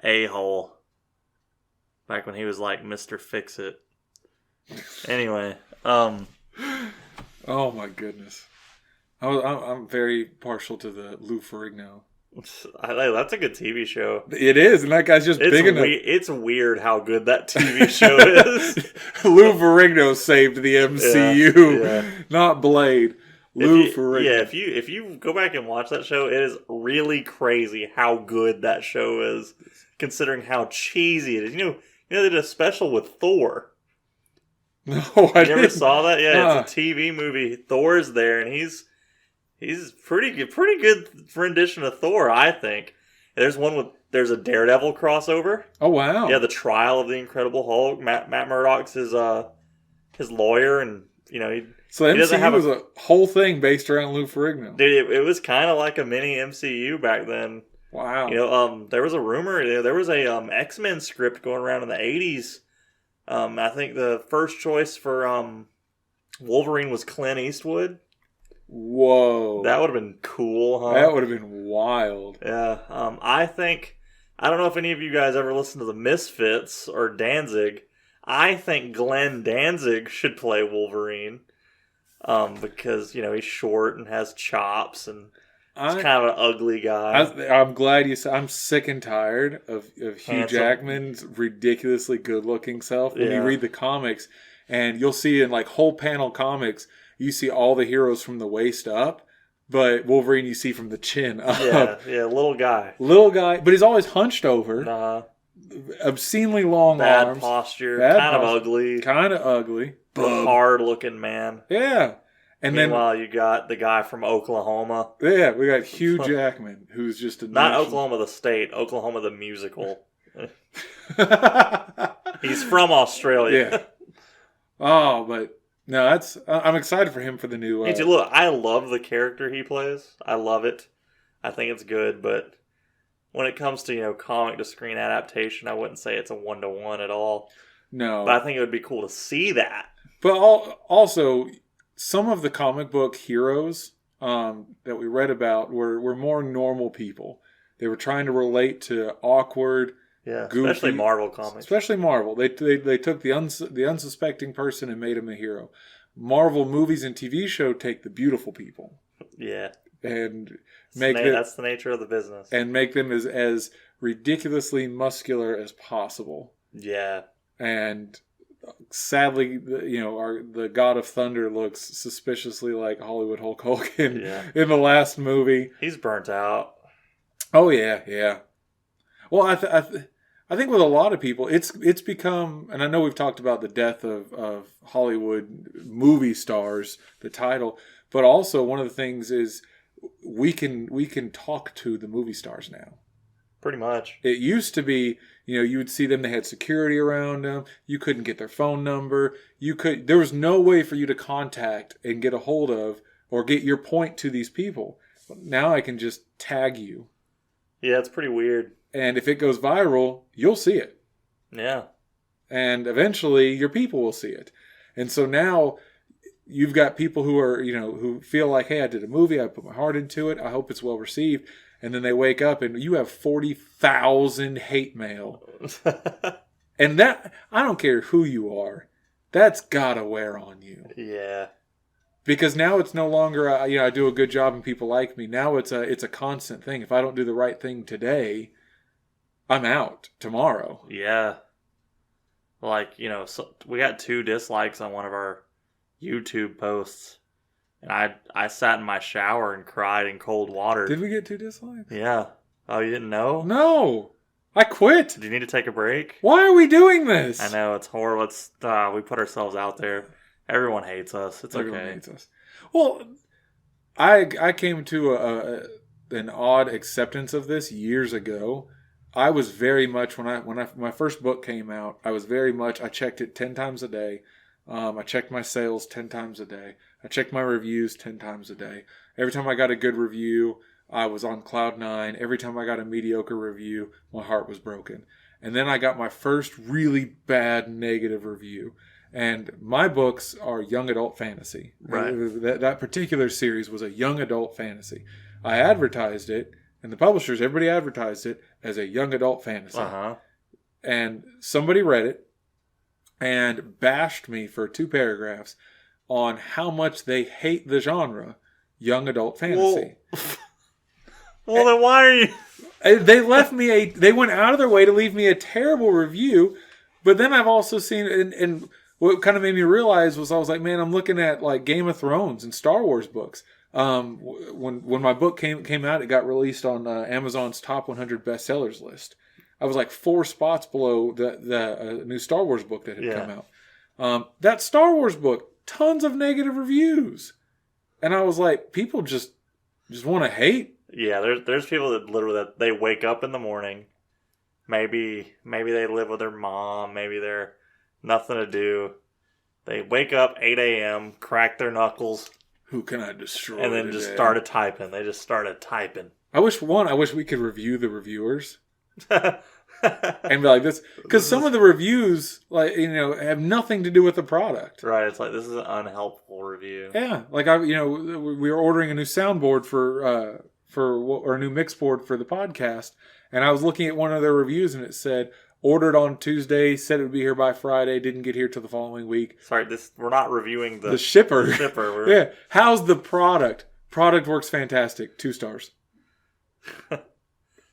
a-hole. Back when he was like Mr. Fix-It. Anyway. Oh my goodness. I'm very partial to the Lou Ferrigno. That's a good TV show. It is, and that guy's just big enough. It's weird how good that TV show is. Lou Ferrigno saved the MCU, yeah. Not Blade. Lou Ferrigno. Yeah, if you go back and watch that show, it is really crazy how good that show is, considering how cheesy it is. They did a special with Thor. No, I didn't. You never saw that? Yeah, it's a TV movie. Thor's there, and he's pretty good rendition of Thor, I think. There's a Daredevil crossover. Oh wow! Yeah, the trial of the Incredible Hulk. Matt Murdock's his lawyer, and So the MCU was a whole thing based around Lou Ferrigno. Dude, it was kind of like a mini MCU back then. Wow. There was a rumor. There was a X-Men script going around in the 80s. I think the first choice for Wolverine was Clint Eastwood. Whoa. That would have been cool, huh? That would have been wild. Yeah. I don't know if any of you guys ever listened to the Misfits or Danzig. I think Glenn Danzig should play Wolverine. Because, he's short and has chops and he's kind of an ugly guy. I'm glad you said. I'm sick and tired of Hugh Jackman's ridiculously good-looking self. When you read the comics, and you'll see in like whole panel comics, you see all the heroes from the waist up, but Wolverine you see from the chin up. Yeah, little guy. Little guy, but he's always hunched over. Obscenely long arms. Bad posture. Kind of ugly. Hard-looking man. Yeah. And meanwhile, you got the guy from Oklahoma. Yeah, we got Hugh Jackman, who's just not Oklahoma the state, Oklahoma the musical. He's from Australia. Yeah. Oh, but no, I'm excited for him for the new. Look, I love the character he plays. I love it. I think it's good, but when it comes to comic to screen adaptation, I wouldn't say it's a 1-to-1 at all. No, but I think it would be cool to see that. But also, some of the comic book heroes that we read about were more normal people. They were trying to relate to awkward, goofy, especially Marvel comics. Especially Marvel. They took the unsuspecting person and made him a hero. Marvel movies and TV show take the beautiful people. Yeah. And that's the nature of the business. And make them as ridiculously muscular as possible. Yeah. And sadly, the God of Thunder looks suspiciously like Hollywood Hulk Hogan in the last movie. He's burnt out. Oh yeah. Well, I think with a lot of people, it's become, and I know we've talked about the death of Hollywood movie stars, the title, but also one of the things is we can talk to the movie stars now. Pretty much. It used to be, you would see them, they had security around them. You couldn't get their phone number. There was no way for you to contact and get a hold of or get your point to these people. Now I can just tag you. Yeah, it's pretty weird. And if it goes viral, you'll see it. Yeah. And eventually your people will see it. And so now you've got people who are, who feel like, hey, I did a movie, I put my heart into it, I hope it's well received. And then they wake up and you have 40,000 hate mail. And that, I don't care who you are, that's gotta wear on you. Yeah. Because now it's no longer, I do a good job and people like me. Now it's a constant thing. If I don't do the right thing today, I'm out tomorrow. Yeah. Like, so we got 2 dislikes on one of our YouTube posts. And I sat in my shower and cried in cold water. Did we get 2 dislikes? Yeah. Oh, you didn't know? No. I quit. Do you need to take a break? Why are we doing this? I know, it's horrible. We put ourselves out there. Everyone hates us. It's Everyone okay. hates us. Well, I came to an odd acceptance of this years ago. I was very much when my first book came out, I checked it 10 times a day. I checked my sales 10 times a day. I checked my reviews 10 times a day. Every time I got a good review, I was on cloud 9. Every time I got a mediocre review, my heart was broken. And then I got my first really bad negative review. And my books are young adult fantasy. Right. That particular series was a young adult fantasy. I advertised it, and the publishers, everybody advertised it as a young adult fantasy. Uh-huh. And somebody read it and bashed me for 2 paragraphs on how much they hate the genre young adult fantasy. Well, then why are you... They went out of their way to leave me a terrible review, but then I've also seen, and what kind of made me realize was I was like, man, I'm looking at like Game of Thrones and Star Wars books. When my book came out, it got released on Amazon's top 100 bestsellers list. I was like 4 spots below the new Star Wars book that had come out. That Star Wars book, tons of negative reviews, and I was like, people just want to hate. Yeah, there's people that literally they wake up in the morning. Maybe they live with their mom. Maybe they're nothing to do. They wake up 8 a.m., crack their knuckles. Who can I destroy? And then just started typing. They just started typing. I wish we could review the reviewers. And be like this, because some of the reviews, have nothing to do with the product. Right, it's like this is an unhelpful review. Yeah, like we were ordering a new soundboard for a new mix board for the podcast, and I was looking at one of their reviews, and it said ordered on Tuesday, said it would be here by Friday, didn't get here till the following week. Sorry, we're not reviewing the shipper. The shipper. Yeah, how's the product? Product works fantastic, 2 stars.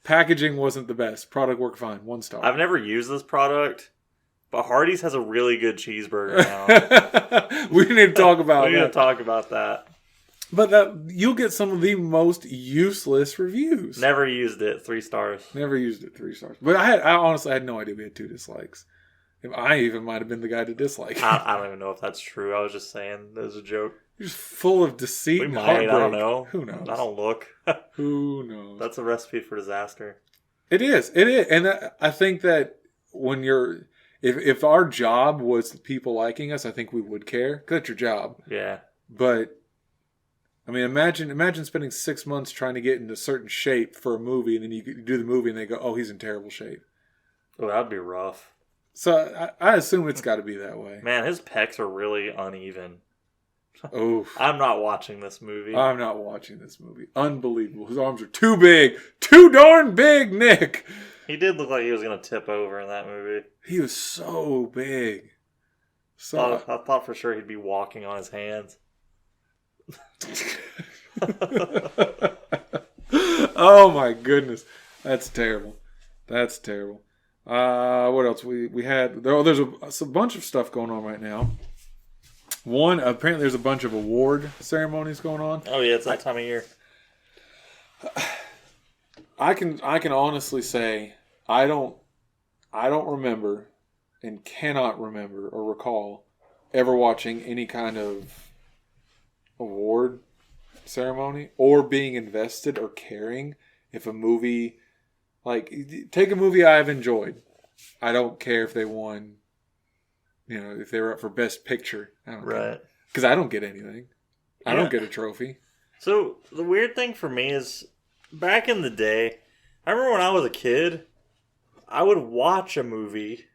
Packaging wasn't the best. Product worked fine. 1 star. I've never used this product, but Hardee's has a really good cheeseburger now. We need to talk about We need to talk about that. But you'll get some of the most useless reviews. Never used it. 3 stars. Never used it. 3 stars. But I honestly had no idea we had 2 dislikes. I even might have been the guy to dislike. I don't even know if that's true. I was just saying it was a joke. You're just full of deceit and heartbreak. I don't know. Who knows? I don't look. Who knows? That's a recipe for disaster. It is. And I think that when if our job was people liking us, I think we would care. 'Cause that's your job. Yeah. But I mean, imagine spending 6 months trying to get into a certain shape for a movie, and then you do the movie, and they go, "Oh, he's in terrible shape." Oh, that'd be rough. So I assume it's got to be that way. Man, his pecs are really uneven. Oh, I'm not watching this movie. I'm not watching this movie. Unbelievable. His arms are too big, too darn big, Nick. He did look like he was going to tip over in that movie. He was so big. I thought for sure he'd be walking on his hands. Oh my goodness, that's terrible. That's terrible. What else we had? There's a bunch of stuff going on right now. One, apparently there's a bunch of award ceremonies going on. Oh yeah, it's that time of year. I can honestly say I don't remember and cannot remember or recall ever watching any kind of award ceremony or being invested or caring if a movie, like, take a movie I've enjoyed. I don't care if they won, if they were up for Best Picture. I don't care. Because I don't get anything. I don't get a trophy. So the weird thing for me is, back in the day, I remember when I was a kid, I would watch a movie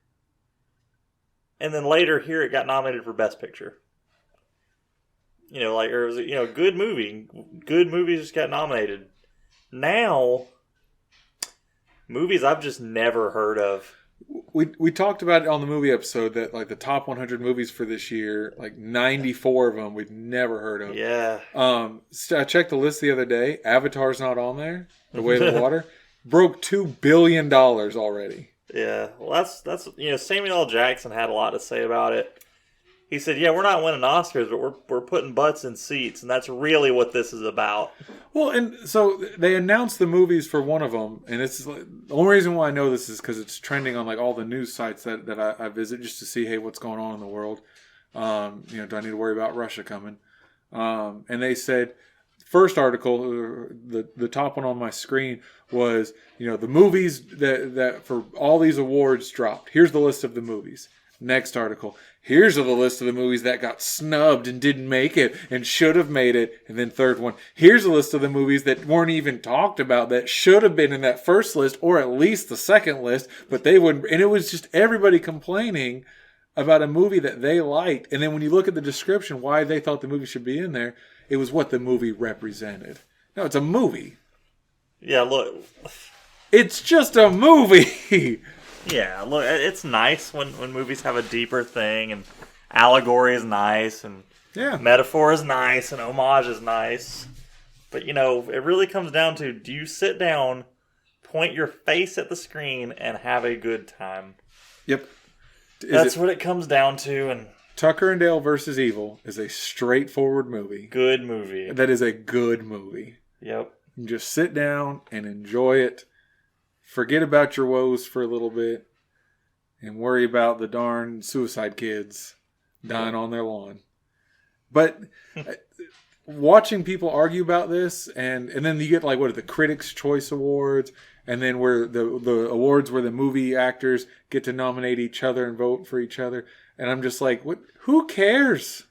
and then later hear it got nominated for Best Picture. Or it was good movie. Good movies just got nominated. Now, movies I've just never heard of. we talked about it on the movie episode that like the top 100 movies for this year, like 94 of them we've never heard of. Yeah. I checked the list the other day. Avatar's not on there. The Way of the Water broke $2 billion already. Yeah. Well, that's Samuel L. Jackson had a lot to say about it. He said, "Yeah, we're not winning Oscars, but we're putting butts in seats, and that's really what this is about." Well, and so they announced the movies for one of them, and it's the only reason why I know this is because it's trending on like all the news sites that I visit just to see, hey, what's going on in the world. Do I need to worry about Russia coming? And they said, first article, the top one on my screen was, the movies that for all these awards dropped. Here's the list of the movies. Next article. Here's the list of the movies that got snubbed and didn't make it and should have made it. And then third one. Here's a list of the movies that weren't even talked about that should have been in that first list or at least the second list, but they wouldn't. And it was just everybody complaining about a movie that they liked. And then when you look at the description, why they thought the movie should be in there, it was what the movie represented. No, it's a movie. Yeah, look. It's just a movie. Yeah, look, it's nice when movies have a deeper thing, and allegory is nice, and metaphor is nice, and homage is nice. But, it really comes down to, do you sit down, point your face at the screen, and have a good time? Yep. That's what it comes down to. And Tucker and Dale versus Evil is a straightforward movie. Good movie. That is a good movie. Yep. You can just sit down and enjoy it. Forget about your woes for a little bit and worry about the darn suicide kids dying on their lawn. But watching people argue about this, and then you get like the Critics' Choice Awards, and then where the awards where the movie actors get to nominate each other and vote for each other. And I'm just like, what? Who cares?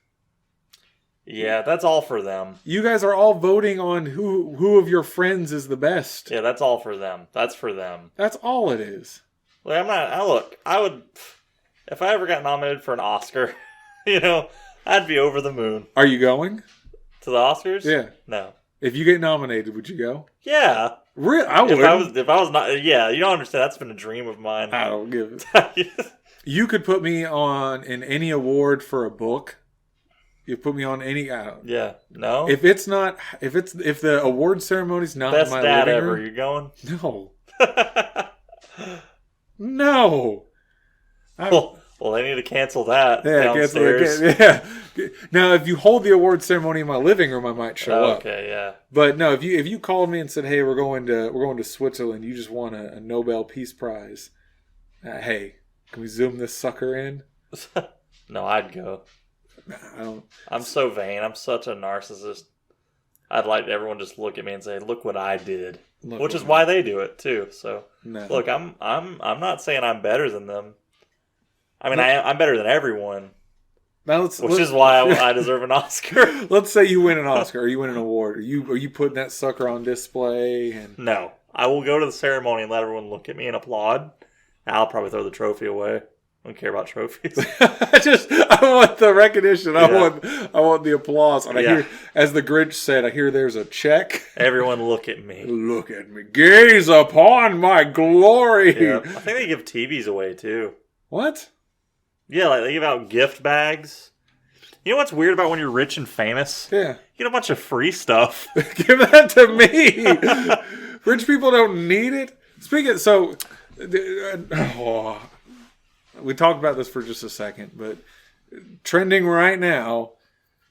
Yeah, that's all for them. You guys are all voting on who of your friends is the best. Yeah, that's all for them. That's for them. That's all it is. Look, I would, if I ever got nominated for an Oscar, I'd be over the moon. Are you going? To the Oscars? Yeah. No. If you get nominated, would you go? Yeah. Really? I would. If I was not, yeah, you don't understand. That's been a dream of mine. I don't give it. You could put me in any award for a book. You put me on any. Yeah. No. If the award ceremony's not best in my dad living ever, room, you going? No. No. Well, they need to cancel that. Yeah, downstairs. Yeah. Now, if you hold the award ceremony in my living room, I might show up. Okay, yeah. But no, if you called me and said, "Hey, we're going to Switzerland. You just won a Nobel Peace Prize. Hey, can we zoom this sucker in?" No, I'd go. I'm so vain. I'm such a narcissist. I'd like everyone just look at me and say, "Look what I did," which is why they do it too. So, Look, I'm not saying I'm better than them. I mean, I'm better than everyone. Which is why I deserve an Oscar. Let's say you win an Oscar or you win an award. Are you putting that sucker on display? No, I will go to the ceremony and let everyone look at me and applaud. I'll probably throw the trophy away. I don't care about trophies. I want the recognition. Yeah. I want the applause. And I hear, as the Grinch said, I hear there's a check. Everyone look at me. Look at me. Gaze upon my glory. Yeah. I think they give TVs away too. What? Yeah, like they give out gift bags. You know what's weird about when you're rich and famous? Yeah. You get a bunch of free stuff. Give that to me. Rich people don't need it. We talked about this for just a second, but trending right now,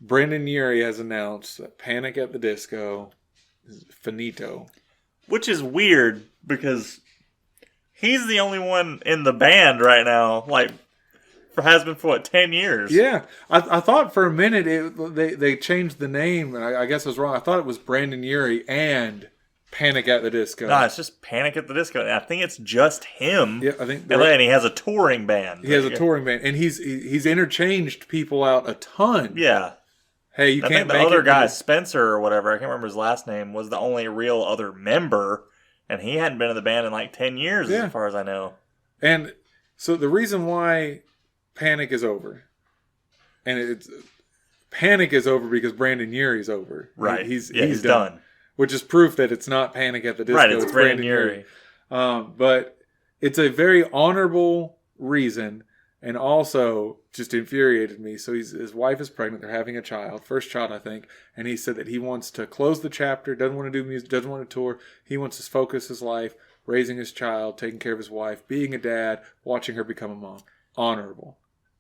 Brendan Urie has announced that Panic at the Disco is finito. Which is weird because he's the only one in the band right now, has been for 10 years? Yeah. I thought for a minute they changed the name, and I guess I was wrong. I thought it was Brandon Urie and Panic at the Disco. No, it's just Panic at the Disco. I think it's just him. Yeah, I think. And he has a touring band. He has a touring band, and he's interchanged people out a ton. Yeah. Hey, you I can't. think the other guy, Spencer or whatever, I can't remember his last name, was the only real other member, and he hadn't been in the band in 10 years, as far as I know. And so the reason why Panic is over, and Panic is over because Brandon Urie's over. Right. He's done. Which is proof that it's not Panic at the Disco. Right, it's Brandon Urie. But it's a very honorable reason, and also just infuriated me. So his wife is pregnant. They're having a child, first child, I think. And he said that he wants to close the chapter, doesn't want to do music, doesn't want to tour. He wants to focus his life, raising his child, taking care of his wife, being a dad, watching her become a mom. Honorable.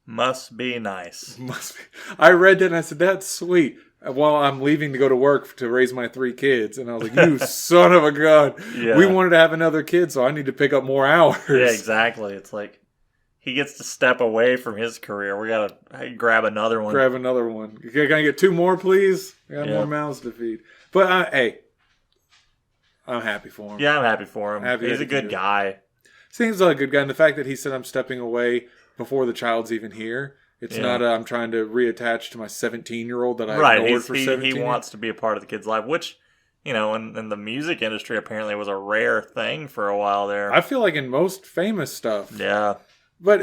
Must be nice. Must be. I read that and I said, that's sweet. While I'm leaving to go to work to raise my 3 kids. And I was like, you son of a gun. Yeah. We wanted to have another kid, so I need to pick up more hours. Yeah, exactly. It's like he gets to step away from his career. We got to grab another one. Grab another one. Can I get 2 more, please? I got more mouths to feed. But, hey, I'm happy for him. Yeah, I'm happy for him. He's a good guy. Seems like a good guy. And the fact that he said I'm stepping away before the child's even here. It's not I'm trying to reattach to my 17-year-old that I ignored for 17 years. He wants to be a part of the kid's life, which, you know, in the music industry apparently was a rare thing for a while there. I feel like in most famous stuff. Yeah. But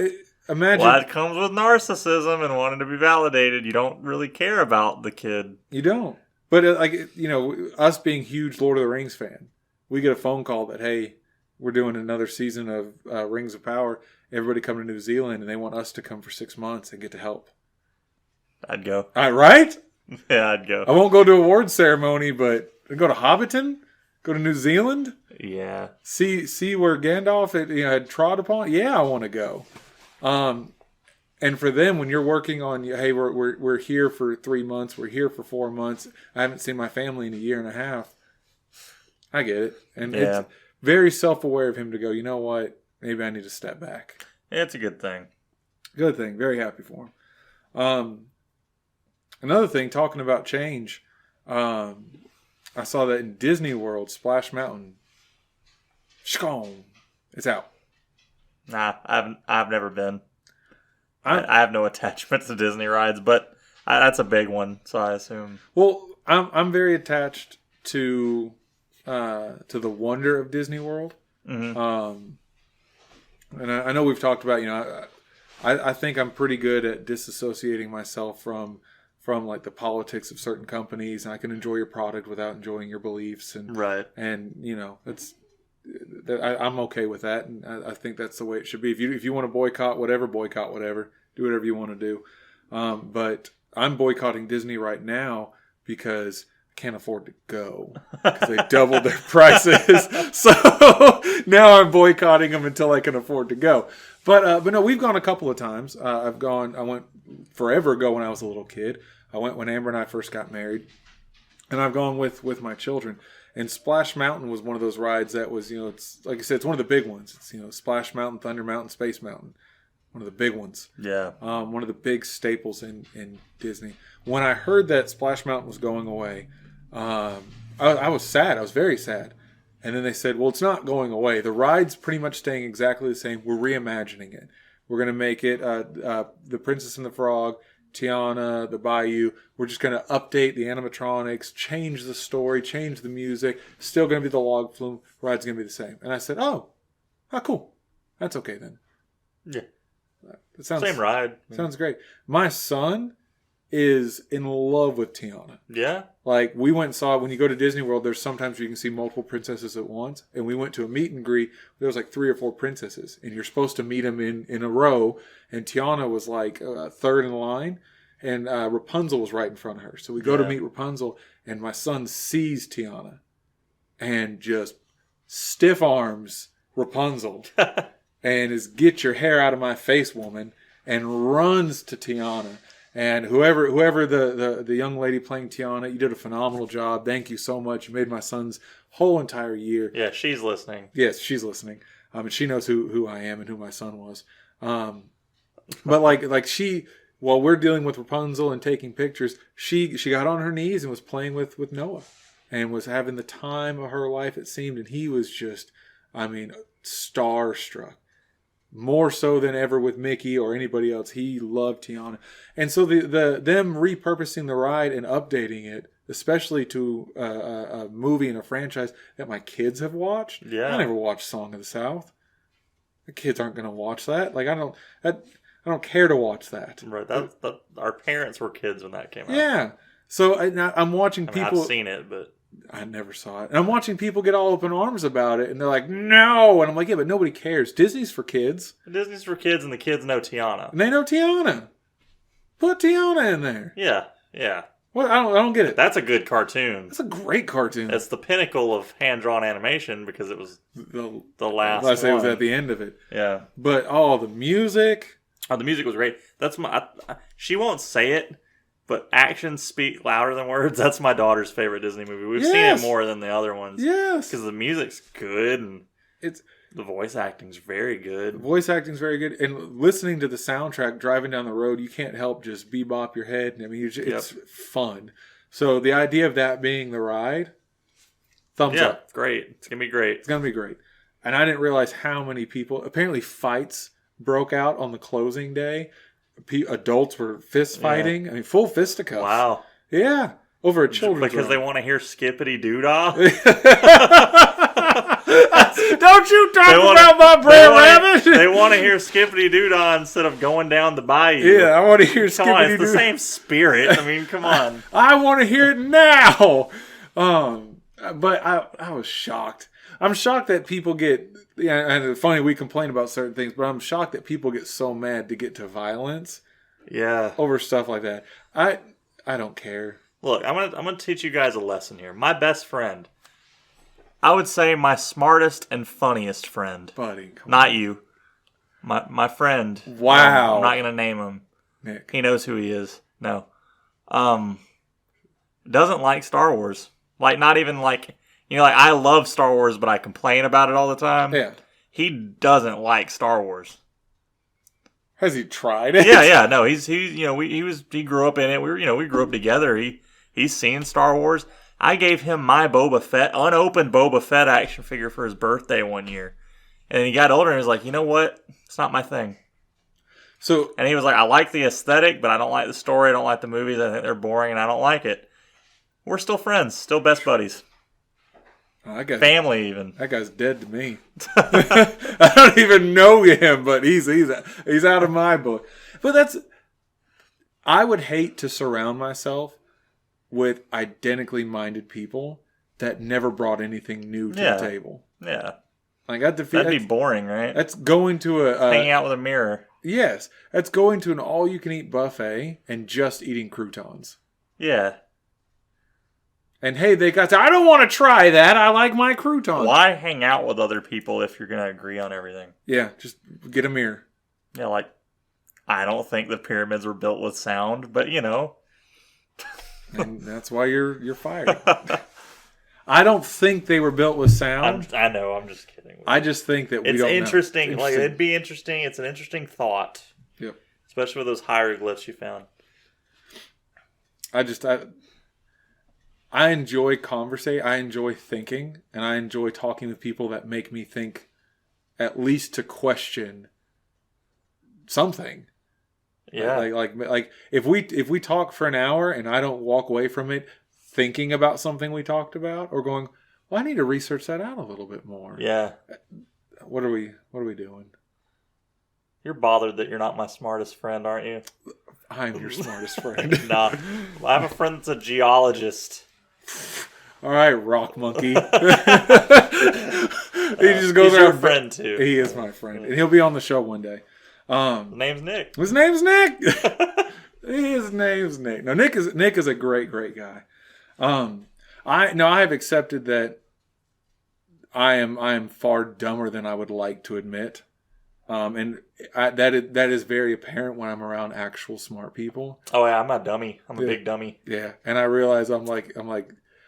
imagine... Well, that comes with narcissism and wanting to be validated. You don't really care about the kid. You don't. But, you know, us being huge Lord of the Rings fan, we get a phone call that, hey, we're doing another season of Rings of Power. Everybody come to New Zealand, and they want us to come for 6 months and get to help. I'd go. Right? Yeah, I'd go. I won't go to a awards ceremony, but I'd go to Hobbiton, go to New Zealand. Yeah. See where Gandalf had trod upon. Yeah, I want to go. And for them, when you're working on, hey, we're here for 3 months, we're here for 4 months. I haven't seen my family in a year and a half. I get it, and it's very self-aware of him to go, you know what? Maybe I need to step back. It's a good thing. Good thing. Very happy for him. Another thing, talking about change, I saw that in Disney World, Splash Mountain, it's out. Nah, I've never been. I have no attachment to Disney rides, but that's a big one, so I assume. Well, I'm very attached to the wonder of Disney World. Mm-hmm. And I know we've talked about, I think I'm pretty good at disassociating myself from like the politics of certain companies, and I can enjoy your product without enjoying your beliefs, and right. And I'm okay with that, and I think that's the way it should be. If you want to boycott whatever, do whatever you want to do. But I'm boycotting Disney right now because I can't afford to go because they doubled their prices. So now I'm boycotting them until I can afford to go. But no, we've gone a couple of times. I went forever ago when I was a little kid. I went when Amber and I first got married, and I've gone with my children. And Splash Mountain was one of those rides that was, it's like I said, it's one of the big ones. It's Splash Mountain, Thunder Mountain, Space Mountain. One of the big ones. Yeah. One of the big staples in Disney. When I heard that Splash Mountain was going away, I was sad. I was very sad. And then they said, well, it's not going away. The ride's pretty much staying exactly the same. We're reimagining it. We're going to make it The Princess and the Frog, Tiana, the Bayou. We're just going to update the animatronics, change the story, change the music. Still going to be the log flume. Ride's going to be the same. And I said, oh, cool. That's okay then. Yeah. Same ride. Sounds great. My son is in love with Tiana. Yeah? Like, we went and saw, when you go to Disney World, there's sometimes you can see multiple princesses at once. And we went to a meet and greet. There was like 3 or 4 princesses. And you're supposed to meet them in a row. And Tiana was like third in line. And Rapunzel was right in front of her. So we go to meet Rapunzel. And my son sees Tiana. And just stiff arms Rapunzel. And is, get your hair out of my face, woman. And runs to Tiana. And whoever the young lady playing Tiana, you did a phenomenal job. Thank you so much. You made my son's whole entire year. Yeah, she's listening. Yes, she's listening. And she knows who I am and who my son was. But like she, while we're dealing with Rapunzel and taking pictures, she got on her knees and was playing with Noah. And was having the time of her life, it seemed. And he was just, starstruck. More so than ever with Mickey or anybody else. He loved Tiana. And so them repurposing the ride and updating it, especially to a movie and a franchise that my kids have watched. Yeah. I never watched Song of the South. The kids aren't going to watch that. Like, I don't care to watch that. Right. Our parents were kids when that came out. Yeah. So I'm watching people. I've seen it, but I never saw it. And I'm watching people get all up in arms about it, and they're like, no! And I'm like, yeah, but nobody cares. Disney's for kids. Disney's for kids, and the kids know Tiana. And they know Tiana. Put Tiana in there. Yeah, yeah. What? I don't get it. That's a good cartoon. That's a great cartoon. It's the pinnacle of hand-drawn animation because it was the last one. It was at the end of it. Yeah. But, the music. Oh, the music was great. That's she won't say it, but actions speak louder than words. That's my daughter's favorite Disney movie. We've seen it more than the other ones. Yes. Because the music's good and the voice acting's very good. The voice acting's very good. And listening to the soundtrack driving down the road, you can't help just bebop your head. I mean, it's fun. So the idea of that being the ride, thumbs up. Yeah, great. It's going to be great. It's going to be great. And I didn't realize how many people, apparently fights broke out on the closing day. Adults were fist fighting. I mean, full fisticuffs. Wow. Yeah. Over a children's Because ride. they want to hear Skippity Doodah. Don't you talk about my Brer Rabbit! They want to hear Skippity Doodah instead of going down the bayou. Yeah, I want to hear Skippity Doodah. Come on, it's the same spirit. I mean, come on. I want to hear it now. But I was shocked. I'm shocked that people get. Yeah, and it's funny we complain about certain things, but I'm shocked that people get so mad to get to violence. Yeah. Over stuff like that. I don't care. Look, I'm gonna teach you guys a lesson here. My best friend. I would say my smartest and funniest friend. Buddy, not you. My friend. Wow. I'm not gonna name him. Nick. He knows who he is. No. Doesn't like Star Wars. Like, not even like, like I love Star Wars, but I complain about it all the time. Yeah. He doesn't like Star Wars. Has he tried it? Yeah. No, he grew up in it. We grew up together. He's seen Star Wars. I gave him my unopened Boba Fett action figure for his birthday one year. And he got older and he was like, you know what? It's not my thing. And he was like, I like the aesthetic, but I don't like the story. I don't like the movies. I think they're boring and I don't like it. We're still friends. Still best buddies. Family even. That guy's dead to me. I don't even know him, but he's out of my book. But I would hate to surround myself with identically minded people that never brought anything new to the table. Yeah. Like that'd be boring, right? That's going to hanging out with a mirror. Yes. That's going to an all-you-can-eat buffet and just eating croutons. Yeah. And hey, I don't want to try that. I like my croutons. Why hang out with other people if you're going to agree on everything? Yeah, just get a mirror. Yeah, like, I don't think the pyramids were built with sound, but And that's why you're fired. I don't think they were built with sound. I know, I'm just kidding. I just think that it's interesting. Like, it'd be interesting. It's an interesting thought. Yep. Especially with those hieroglyphs you found. I enjoy conversation. I enjoy thinking, and I enjoy talking with people that make me think, at least to question something. Yeah. Like if we talk for an hour and I don't walk away from it thinking about something we talked about, or going, well, I need to research that out a little bit more. Yeah. What are we doing? You're bothered that you're not my smartest friend, aren't you? I'm your smartest friend. Nah. I have a friend that's a geologist. All right, rock monkey. He just goes He's your friend too. He is my friend, and he'll be on the show one day. His name's Nick. His name's Nick. His name's Nick. No, Nick is a great guy. I have accepted that I am far dumber than I would like to admit. And that is very apparent when I'm around actual smart people. Oh yeah, I'm a dummy. I'm a big dummy. Yeah, and I realize I'm like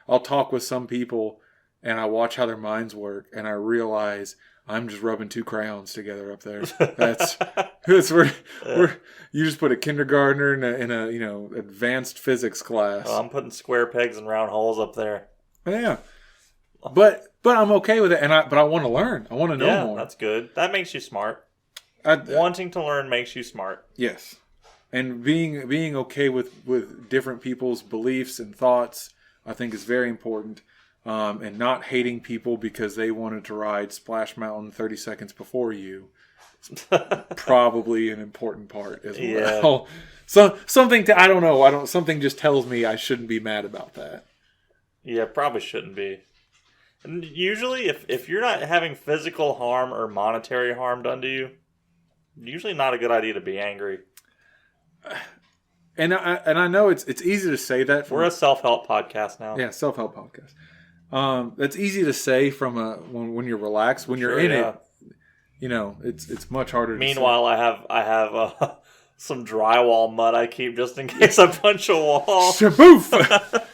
I'll talk with some people and I watch how their minds work, and I realize I'm just rubbing two crayons together up there. That's where you just put a kindergartner in a advanced physics class. Oh, I'm putting square pegs in round holes up there. Yeah, but I'm okay with it, but I want to learn. I want to know more. That's good. That makes you smart. Wanting to learn makes you smart. Yes, and being okay with different people's beliefs and thoughts, I think, is very important. And not hating people because they wanted to ride Splash Mountain 30 seconds before you. Probably an important part as well. So something I don't know. Something just tells me I shouldn't be mad about that. Yeah, probably shouldn't be. And usually, if you're not having physical harm or monetary harm done to you, usually not a good idea to be angry. And I know it's easy to say that. We're a self-help podcast now. Yeah, self-help podcast. That's easy to say from when you're relaxed. When you're in it, it's much harder. Meanwhile, I have some drywall mud I keep just in case I punch a wall. Shaboof!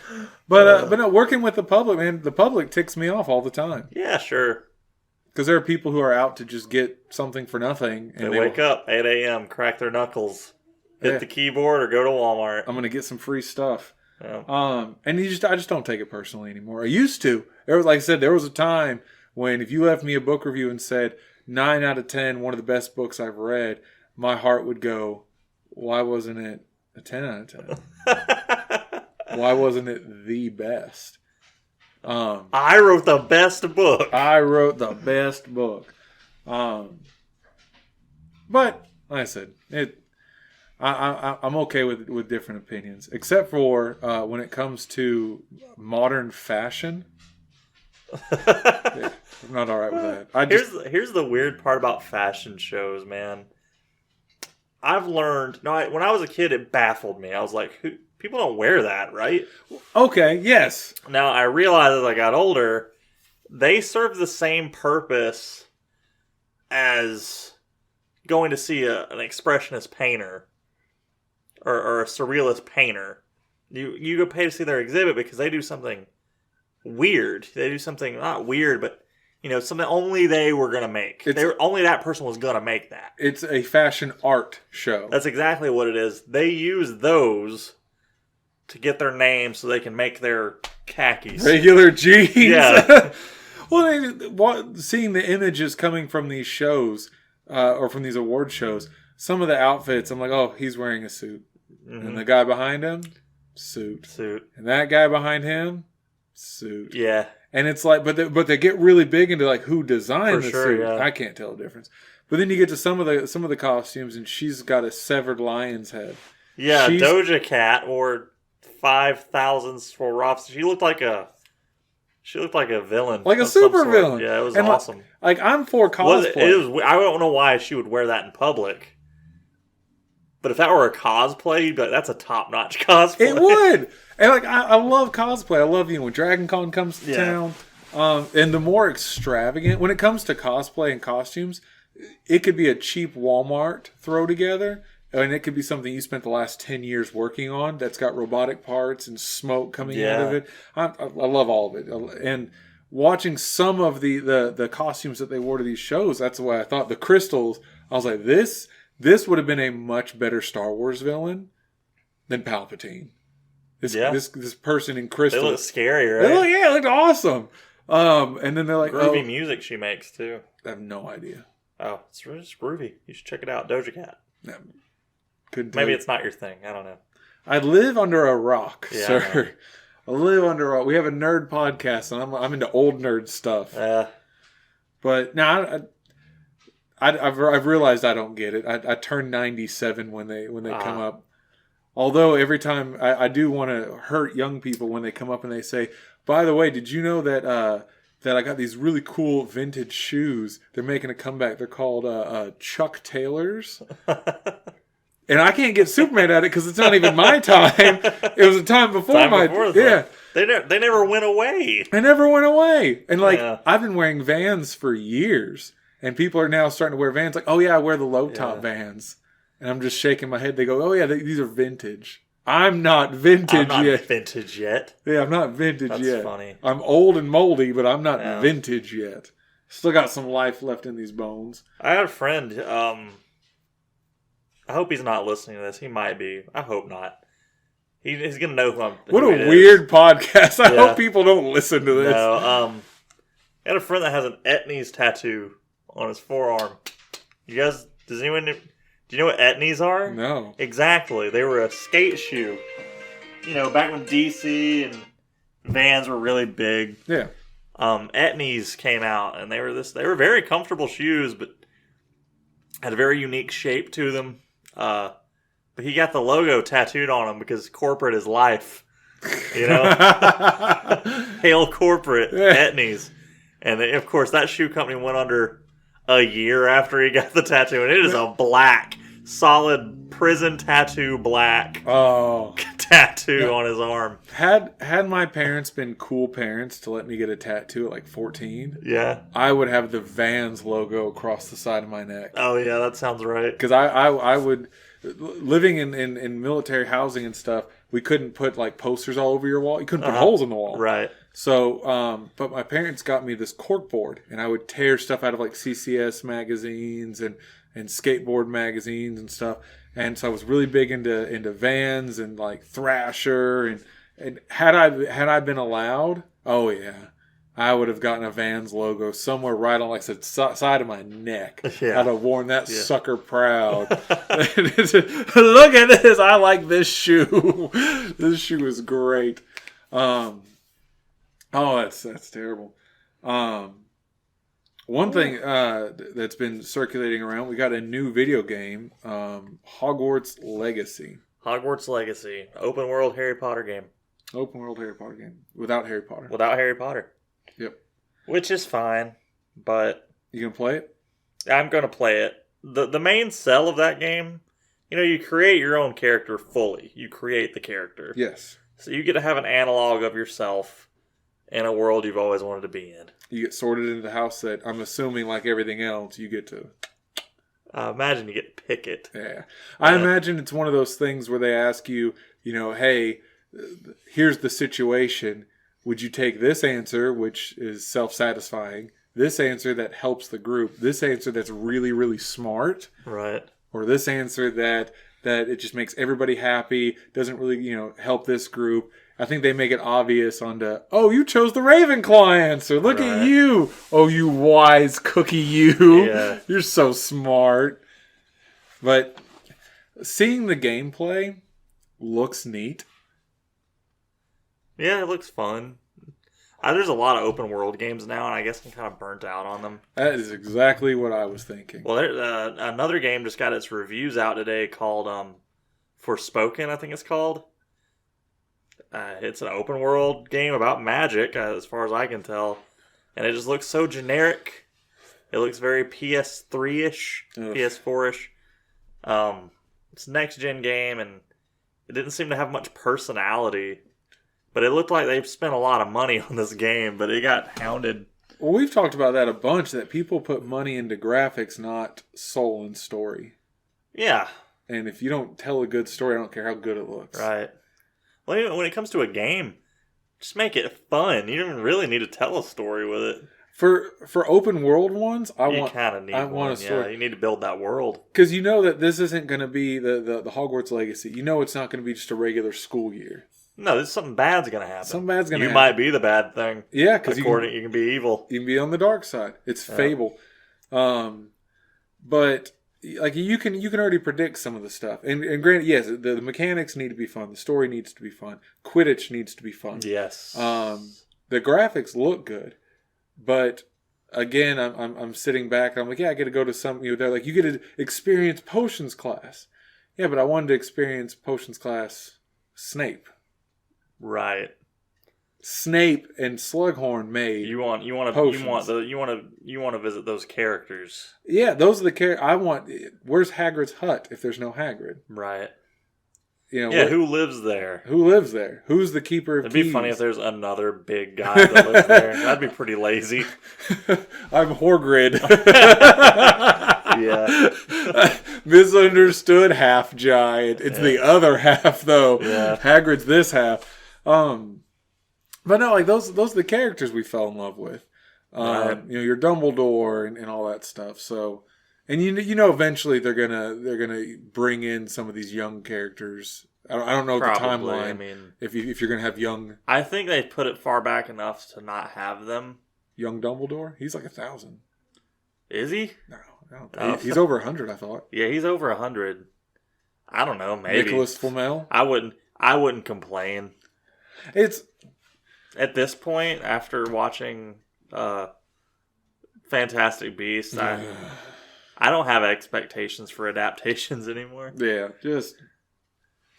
But no, working with the public, man, the public ticks me off all the time. Yeah, sure. Because there are people who are out to just get something for nothing. And they wake up 8 a.m., crack their knuckles, hit the keyboard, or go to Walmart. I'm going to get some free stuff. Yeah. And I just don't take it personally anymore. I used to. Like I said, there was a time when if you left me a book review and said 9 out of 10, one of the best books I've read, my heart would go, why wasn't it a 10 out of 10? Why wasn't it the best? I wrote the best book. But like I said, I'm okay with different opinions, except for when it comes to modern fashion. Yeah, I'm not all right with that. Here's the weird part about fashion shows, man. I've learned. When I was a kid, it baffled me. I was like, people don't wear that, right? Okay, yes. Now, I realized as I got older, they serve the same purpose as going to see an expressionist painter or a surrealist painter. You go pay to see their exhibit because they do something weird. They do something, not weird, but something only they were going to make. Only that person was going to make that. It's a fashion art show. That's exactly what it is. They use those to get their name so they can make their khakis. Regular jeans. Yeah. Well, seeing the images coming from these shows, or from these award shows, some of the outfits, I'm like, oh, he's wearing a suit. Mm-hmm. And the guy behind him, suit. And that guy behind him, suit. Yeah. And it's like, but they get really big into like who designed the suit. Yeah. I can't tell the difference. But then you get to some of the costumes, and she's got a severed lion's head. Yeah, Doja Cat wore 5,000 for She looked like a villain, like a super villain. Yeah, it was awesome. Like I'm for cosplay. I don't know why she would wear that in public. But if that were a cosplay, you'd be like, that's a top-notch cosplay. It would. And like I love cosplay. I love when Dragon Con comes to town. And the more extravagant, when it comes to cosplay and costumes, it could be a cheap Walmart throw together. And it could be something you spent the last 10 years working on that's got robotic parts and smoke coming out of it. I love all of it. And watching some of the costumes that they wore to these shows, that's why I thought the crystals, I was like, this would have been a much better Star Wars villain than Palpatine. This person in crystal. They look scary, right? It looked awesome. And then they're like, groovy music she makes too. I have no idea. Oh, it's groovy. You should check it out. Doja Cat. Yeah. Maybe it's not your thing. I don't know. I live under a rock, sir. I live under a rock. We have a nerd podcast, and I'm into old nerd stuff. But now I've realized I don't get it. I turn 97 when they come up. Although every time I do want to hurt young people when they come up and they say, by the way, did you know that I got these really cool vintage shoes? They're making a comeback. They're called Chuck Taylors. And I can't get Superman at it because it's not even my time. It was a time before yeah. They never went away. They never went away. And I've been wearing Vans for years. And people are now starting to wear Vans. Like, oh yeah, I wear the low top Vans. And I'm just shaking my head. They go, oh yeah, these are vintage. I'm not vintage yet. Yeah, I'm not vintage yet. That's funny. I'm old and moldy, but I'm not vintage yet. Still got some life left in these bones. I had a friend, I hope he's not listening to this. He might be. I hope not. He's going to know who I'm. What a weird podcast. I hope people don't listen to this. No, I had a friend that has an Etnies tattoo on his forearm. Do you know what Etnies are? No. Exactly. They were a skate shoe. Back when DC and Vans were really big. Yeah. Etnies came out, and they were very comfortable shoes, but had a very unique shape to them. But he got the logo tattooed on him because corporate is life. You know? Hail corporate, Etnies. And of course, that shoe company went under a year after he got the tattoo. And it is a black, solid prison tattoo black tattoo on his arm. Had my parents been cool parents to let me get a tattoo at like 14, I would have the Vans logo across the side of my neck. Oh, yeah, that sounds right. Because I would, living in military housing and stuff, we couldn't put like posters all over your wall. You couldn't put holes in the wall. Right. So, but my parents got me this corkboard, and I would tear stuff out of like CCS magazines and skateboard magazines and stuff. And so I was really big into Vans and like Thrasher, and had I been allowed, oh yeah, I would have gotten a Vans logo somewhere right on like the side of my neck. Yeah. I'd have worn that sucker proud. Look at this! I like this shoe. This shoe is great. Oh, that's terrible. One thing that's been circulating around, we got a new video game, Hogwarts Legacy. Hogwarts Legacy. Open world Harry Potter game. Open world Harry Potter game. Without Harry Potter. Without Harry Potter. Yep. Which is fine, but... You gonna play it? I'm gonna play it. The main sell of that game, you create your own character fully. You create the character. Yes. So you get to have an analog of yourself in a world you've always wanted to be in. You get sorted into the house that, I'm assuming, like everything else, you get to... imagine you get to pick it. Yeah. I imagine it's one of those things where they ask you, hey, here's the situation. Would you take this answer, which is self-satisfying, this answer that helps the group, this answer that's really, really smart, right? Or this answer that it just makes everybody happy, doesn't really, help this group. I think they make it obvious oh, you chose the Ravenclaw answer. Look at you. Oh, you wise cookie you. Yeah. You're so smart. But seeing the gameplay looks neat. Yeah, it looks fun. There's a lot of open world games now, and I guess I'm kind of burnt out on them. That is exactly what I was thinking. Well, there's another game just got its reviews out today called Forspoken, I think it's called. It's an open world game about magic, as far as I can tell. And it just looks so generic. It looks very PS3-ish, PS4-ish. It's a next-gen game, and it didn't seem to have much personality. But it looked like they've spent a lot of money on this game, but it got hounded. Well, we've talked about that a bunch, that people put money into graphics, not soul and story. Yeah. And if you don't tell a good story, I don't care how good it looks. Right. Well, when it comes to a game, just make it fun. You don't really need to tell a story with it. For open world ones, I want a story. Yeah, you need to build that world. Because you know that this isn't going to be the Hogwarts Legacy. You know it's not going to be just a regular school year. No, something bad's going to happen. Something bad's going to happen. You might be the bad thing. Yeah, because you can be evil. You can be on the dark side. It's Fable. But like you can already predict some of the stuff. And granted, yes, the mechanics need to be fun. The story needs to be fun. Quidditch needs to be fun. Yes. The graphics look good, but again, I'm sitting back. And I'm like, yeah, I get to go to some. They're like, you get to experience potions class. Yeah, but I wanted to experience potions class Snape. Right. Snape and Slughorn made. You want to visit those characters. Yeah, those are the characters. Where's Hagrid's hut if there's no Hagrid? Right. Who lives there? Who lives there? Who's the keeper of keys? It'd be funny if there's another big guy that lives there. That'd be pretty lazy. I'm Horgrid. Yeah. Misunderstood half giant. It's the other half though. Yeah. Hagrid's this half. But no, like those are the characters we fell in love with. Right. Your Dumbledore and all that stuff. So, and eventually they're gonna bring in some of these young characters. I don't know the timeline. I mean, if you're gonna have young, I think they put it far back enough to not have them. Young Dumbledore, he's like 1,000. Is he? No, he's over 100. I thought. Yeah, he's over 100. I don't know. Maybe Nicholas Flamel. I wouldn't complain. It's at this point after watching Fantastic Beasts. I don't have expectations for adaptations anymore. Yeah, just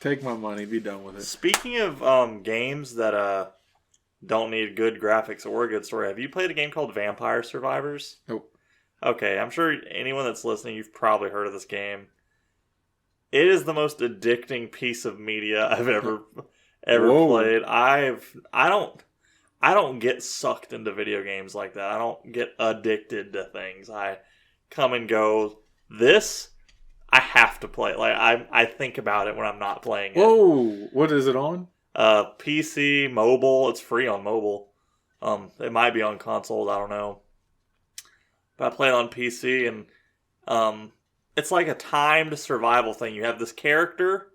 Take my money. Be done with it. Speaking of games that don't need good graphics or a good story, have you played a game called Vampire Survivors? Nope. Okay, I'm sure anyone that's listening, you've probably heard of this game. It is the most addicting piece of media I've ever played. I don't get sucked into video games like that. I don't get addicted to things. I come and go. This, I have to play. Like I think about it when I'm not playing it. Whoa! What is it on? PC, mobile. It's free on mobile. It might be on consoles. I don't know. But I play it on PC, and it's like a timed survival thing. You have this character,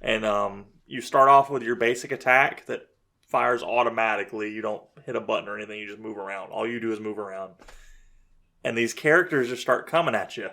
and you start off with your basic attack that fires automatically. You don't hit a button or anything. You just move around. All you do is move around. And these characters just start coming at you.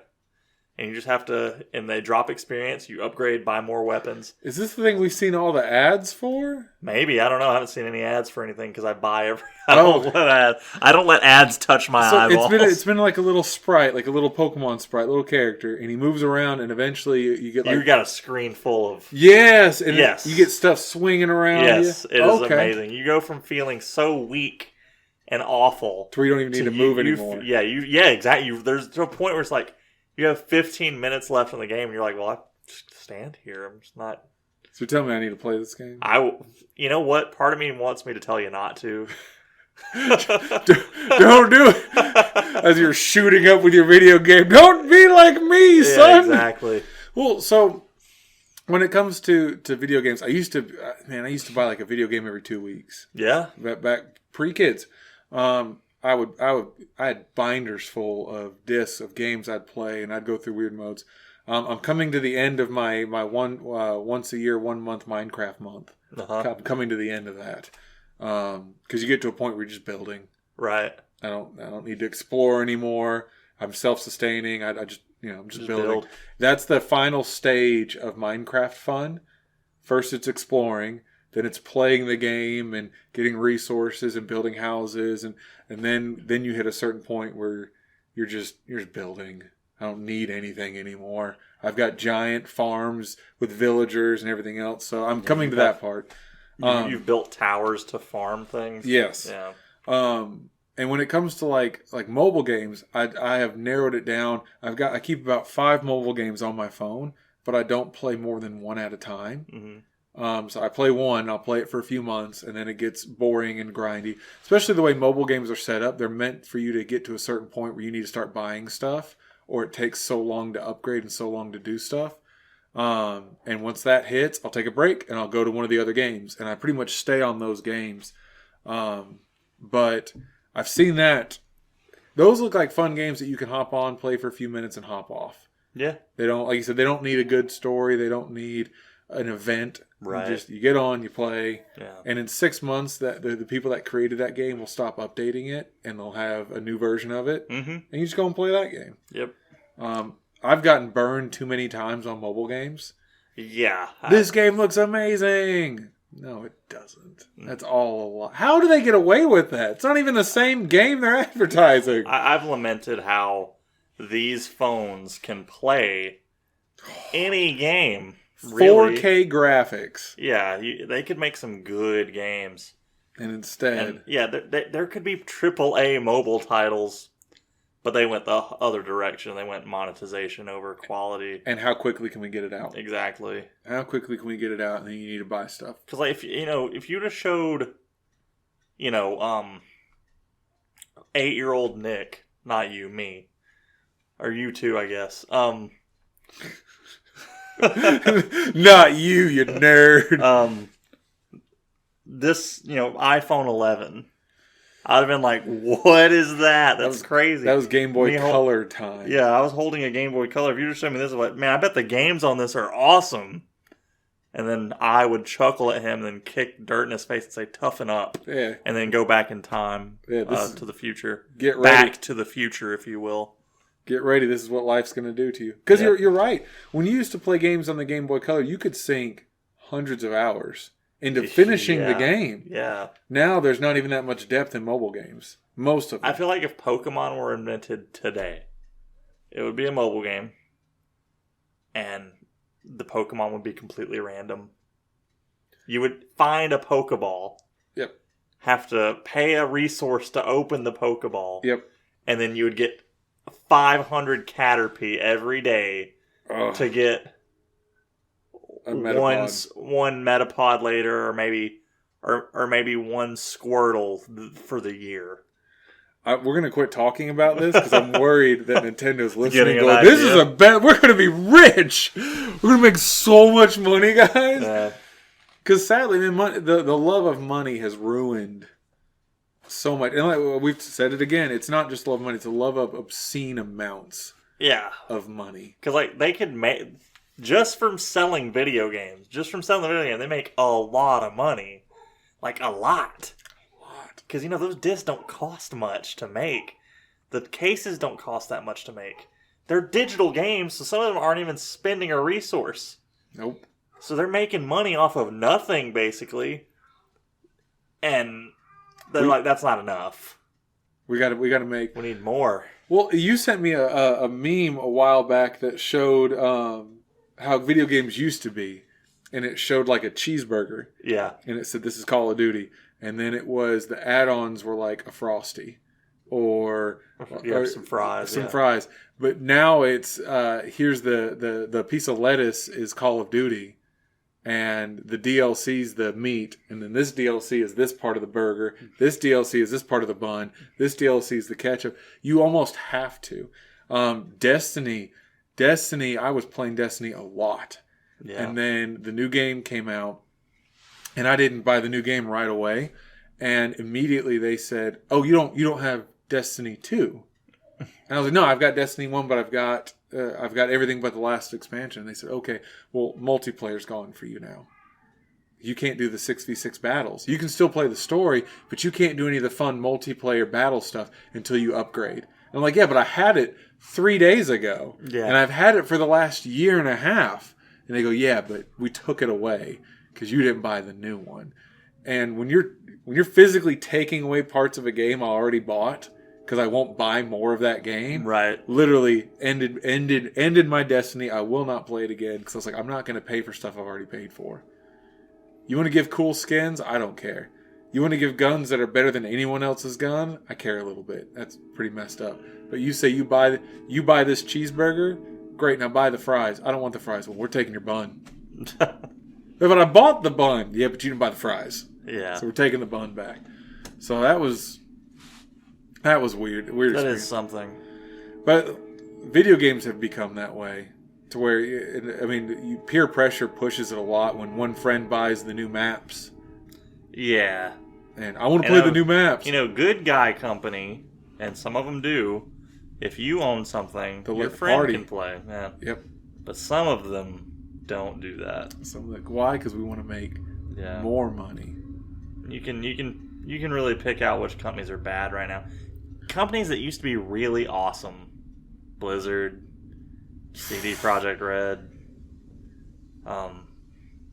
And you just have to, and they drop experience. You upgrade, buy more weapons. Is this the thing we've seen all the ads for? Maybe. I don't know. I haven't seen any ads for anything because I buy every. I don't let ads touch my eyeballs. It's been like a little sprite, like a little Pokemon sprite, little character, and he moves around, and eventually you get like... You got a screen full of... Yes! And you get stuff swinging around Yes, it is amazing. You go from feeling so weak and awful... To where you don't even need to move anymore. Yeah, exactly. There's to a point where it's like, you have 15 minutes left in the game, and you're like, well, I just stand here. I'm just not... So tell me I need to play this game? You know what? Part of me wants me to tell you not to. Don't do it as you're shooting up with your video game. Don't be like me, son. Yeah, exactly. Well, so when it comes to video games, I used to buy like a video game every 2 weeks. Yeah, back pre-kids. I had binders full of discs of games I'd play, and I'd go through weird modes. I'm coming to the end of my once a year, 1 month Minecraft month. I'm coming to the end of that. Because you get to a point where you're just building. Right. I don't need to explore anymore. I'm self-sustaining. I'm just building. Build. That's the final stage of Minecraft fun. First it's exploring, then it's playing the game and getting resources and building houses, and then you hit a certain point where you're just building. I don't need anything anymore. I've got giant farms with villagers and everything else, so I'm coming to that part. You've built towers to farm things? Yes. Yeah. And when it comes to like mobile games, I have narrowed it down. I keep about 5 mobile games on my phone, but I don't play more than one at a time. Mm-hmm. So I play one, I'll play it for a few months, and then it gets boring and grindy. Especially the way mobile games are set up. They're meant for you to get to a certain point where you need to start buying stuff, or it takes so long to upgrade and so long to do stuff. And once that hits, I'll take a break and I'll go to one of the other games, and I pretty much stay on those games. But I've seen that those look like fun games that you can hop on, play for a few minutes, and hop off. Yeah, they don't, like you said, they don't need a good story. They don't need an event. Right. You get on, you play, yeah. And in 6 months, that the people that created that game will stop updating it, and they'll have a new version of it, and you just go and play that game. Yep. I've gotten burned too many times on mobile games. Yeah. This game looks amazing. No, it doesn't. That's all a lie. How do they get away with that? It's not even the same game they're advertising. I've lamented how these phones can play any game. Really. 4K graphics. Yeah, they could make some good games. And instead... there could be AAA mobile titles, but they went the other direction. They went monetization over quality. And how quickly can we get it out? Exactly. How quickly can we get it out, and then you need to buy stuff? Because, like, if you'd have showed, 8-year-old Nick, not you, me, or you too, I guess. Not you nerd. This, iPhone 11. I'd have been like, what is that? That's crazy. That was Game Boy Color time. Yeah, I was holding a Game Boy Color. If you just showed me this, I was like, man, I bet the games on this are awesome. And then I would chuckle at him and then kick dirt in his face and say, toughen up. Yeah. And then go back in time to the future. Get ready. Back to the future, if you will. Get ready. This is what life's going to do to you. Because you're right. When you used to play games on the Game Boy Color, you could sink hundreds of hours into finishing the game. Yeah. Now there's not even that much depth in mobile games. Most of them. I feel like if Pokemon were invented today, it would be a mobile game. And the Pokemon would be completely random. You would find a Pokeball. Yep. Have to pay a resource to open the Pokeball. Yep. And then you would get 500 Caterpie every day to get one Metapod later, or maybe one Squirtle for the year. We're gonna quit talking about this because I'm worried that Nintendo's listening. Going, this is a bet. We're gonna be rich. We're gonna make so much money, guys. Because sadly, man, the love of money has ruined so much. And like we've said it again, it's not just love of money; it's a love of obscene amounts. Of money. Because like they could make just from selling video games. They make a lot of money, like a lot. Because, those discs don't cost much to make. The cases don't cost that much to make. They're digital games, so some of them aren't even spending a resource. Nope. So they're making money off of nothing, basically. And they're like, that's not enough. We gotta We need more. Well, you sent me a meme a while back that showed how video games used to be. And it showed like a cheeseburger. Yeah. And it said, this is Call of Duty. And then it was the add-ons were like a Frosty or some fries. Fries. But now it's here's the piece of lettuce is Call of Duty, and the DLC's the meat, and then this DLC is this part of the burger. This DLC is this part of the bun. This DLC is the ketchup. You almost have to. Destiny. I was playing Destiny a lot, and then the new game came out. And I didn't buy the new game right away, and immediately they said, "Oh, you don't have Destiny 2." And I was like, "No, I've got Destiny 1, but I've got everything but the last expansion." And they said, "Okay, well, multiplayer's gone for you now. You can't do the 6v6 battles. You can still play the story, but you can't do any of the fun multiplayer battle stuff until you upgrade." And I'm like, "Yeah, but I had it 3 days ago, and I've had it for the last year and a half." And they go, "Yeah, but we took it away because you didn't buy the new one." And when you're physically taking away parts of a game I already bought because I won't buy more of that game, right? Literally ended my Destiny. I will not play it again because I was like, I'm not going to pay for stuff I've already paid for. You want to give cool skins? I don't care. You want to give guns that are better than anyone else's gun? I care a little bit. That's pretty messed up. But you say you buy this cheeseburger? Great, now buy the fries. I don't want the fries. Well, we're taking your bun. But I bought the bun. Yeah, but you didn't buy the fries. Yeah. So we're taking the bun back. So that was weird. That experience. Is something. But video games have become that way. To where, peer pressure pushes it a lot when one friend buys the new maps. Yeah. And I want to play the new maps. Good guy company, and some of them do, if you own something, your friend can play. Yeah. Yep. But some of them don't do that. Some like, why? Because we want to make more money. You can really pick out which companies are bad right now. Companies that used to be really awesome: Blizzard, CD Projekt Red,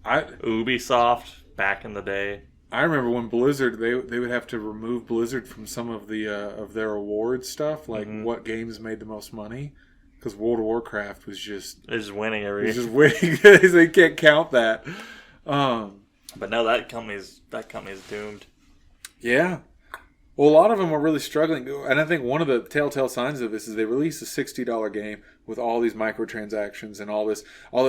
Ubisoft back in the day. I remember when Blizzard they would have to remove Blizzard from some of the of their award stuff, like what games made the most money. Because World of Warcraft was just winning every year. Just winning. They can't count that. But no, that company's doomed. Yeah. Well, a lot of them are really struggling. And I think one of the telltale signs of this is they release a $60 game with all these microtransactions and all this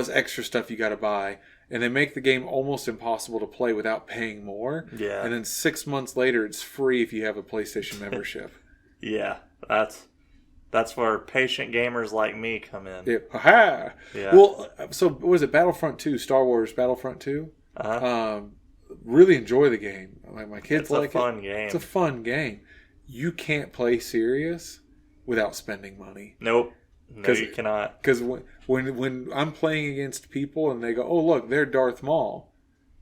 extra stuff you got to buy. And they make the game almost impossible to play without paying more. Yeah. And then 6 months later, it's free if you have a PlayStation membership. Yeah, that's where patient gamers like me come in. Yeah. Ha-ha! Yeah. Well, so what was it? Battlefront 2, Star Wars Battlefront 2? Uh-huh. Really enjoy the game. Like my kids like it. It's a fun game. It's a fun game. You can't play serious without spending money. Nope. No, you cannot. Because when I'm playing against people and they go, "Oh, look, they're Darth Maul,"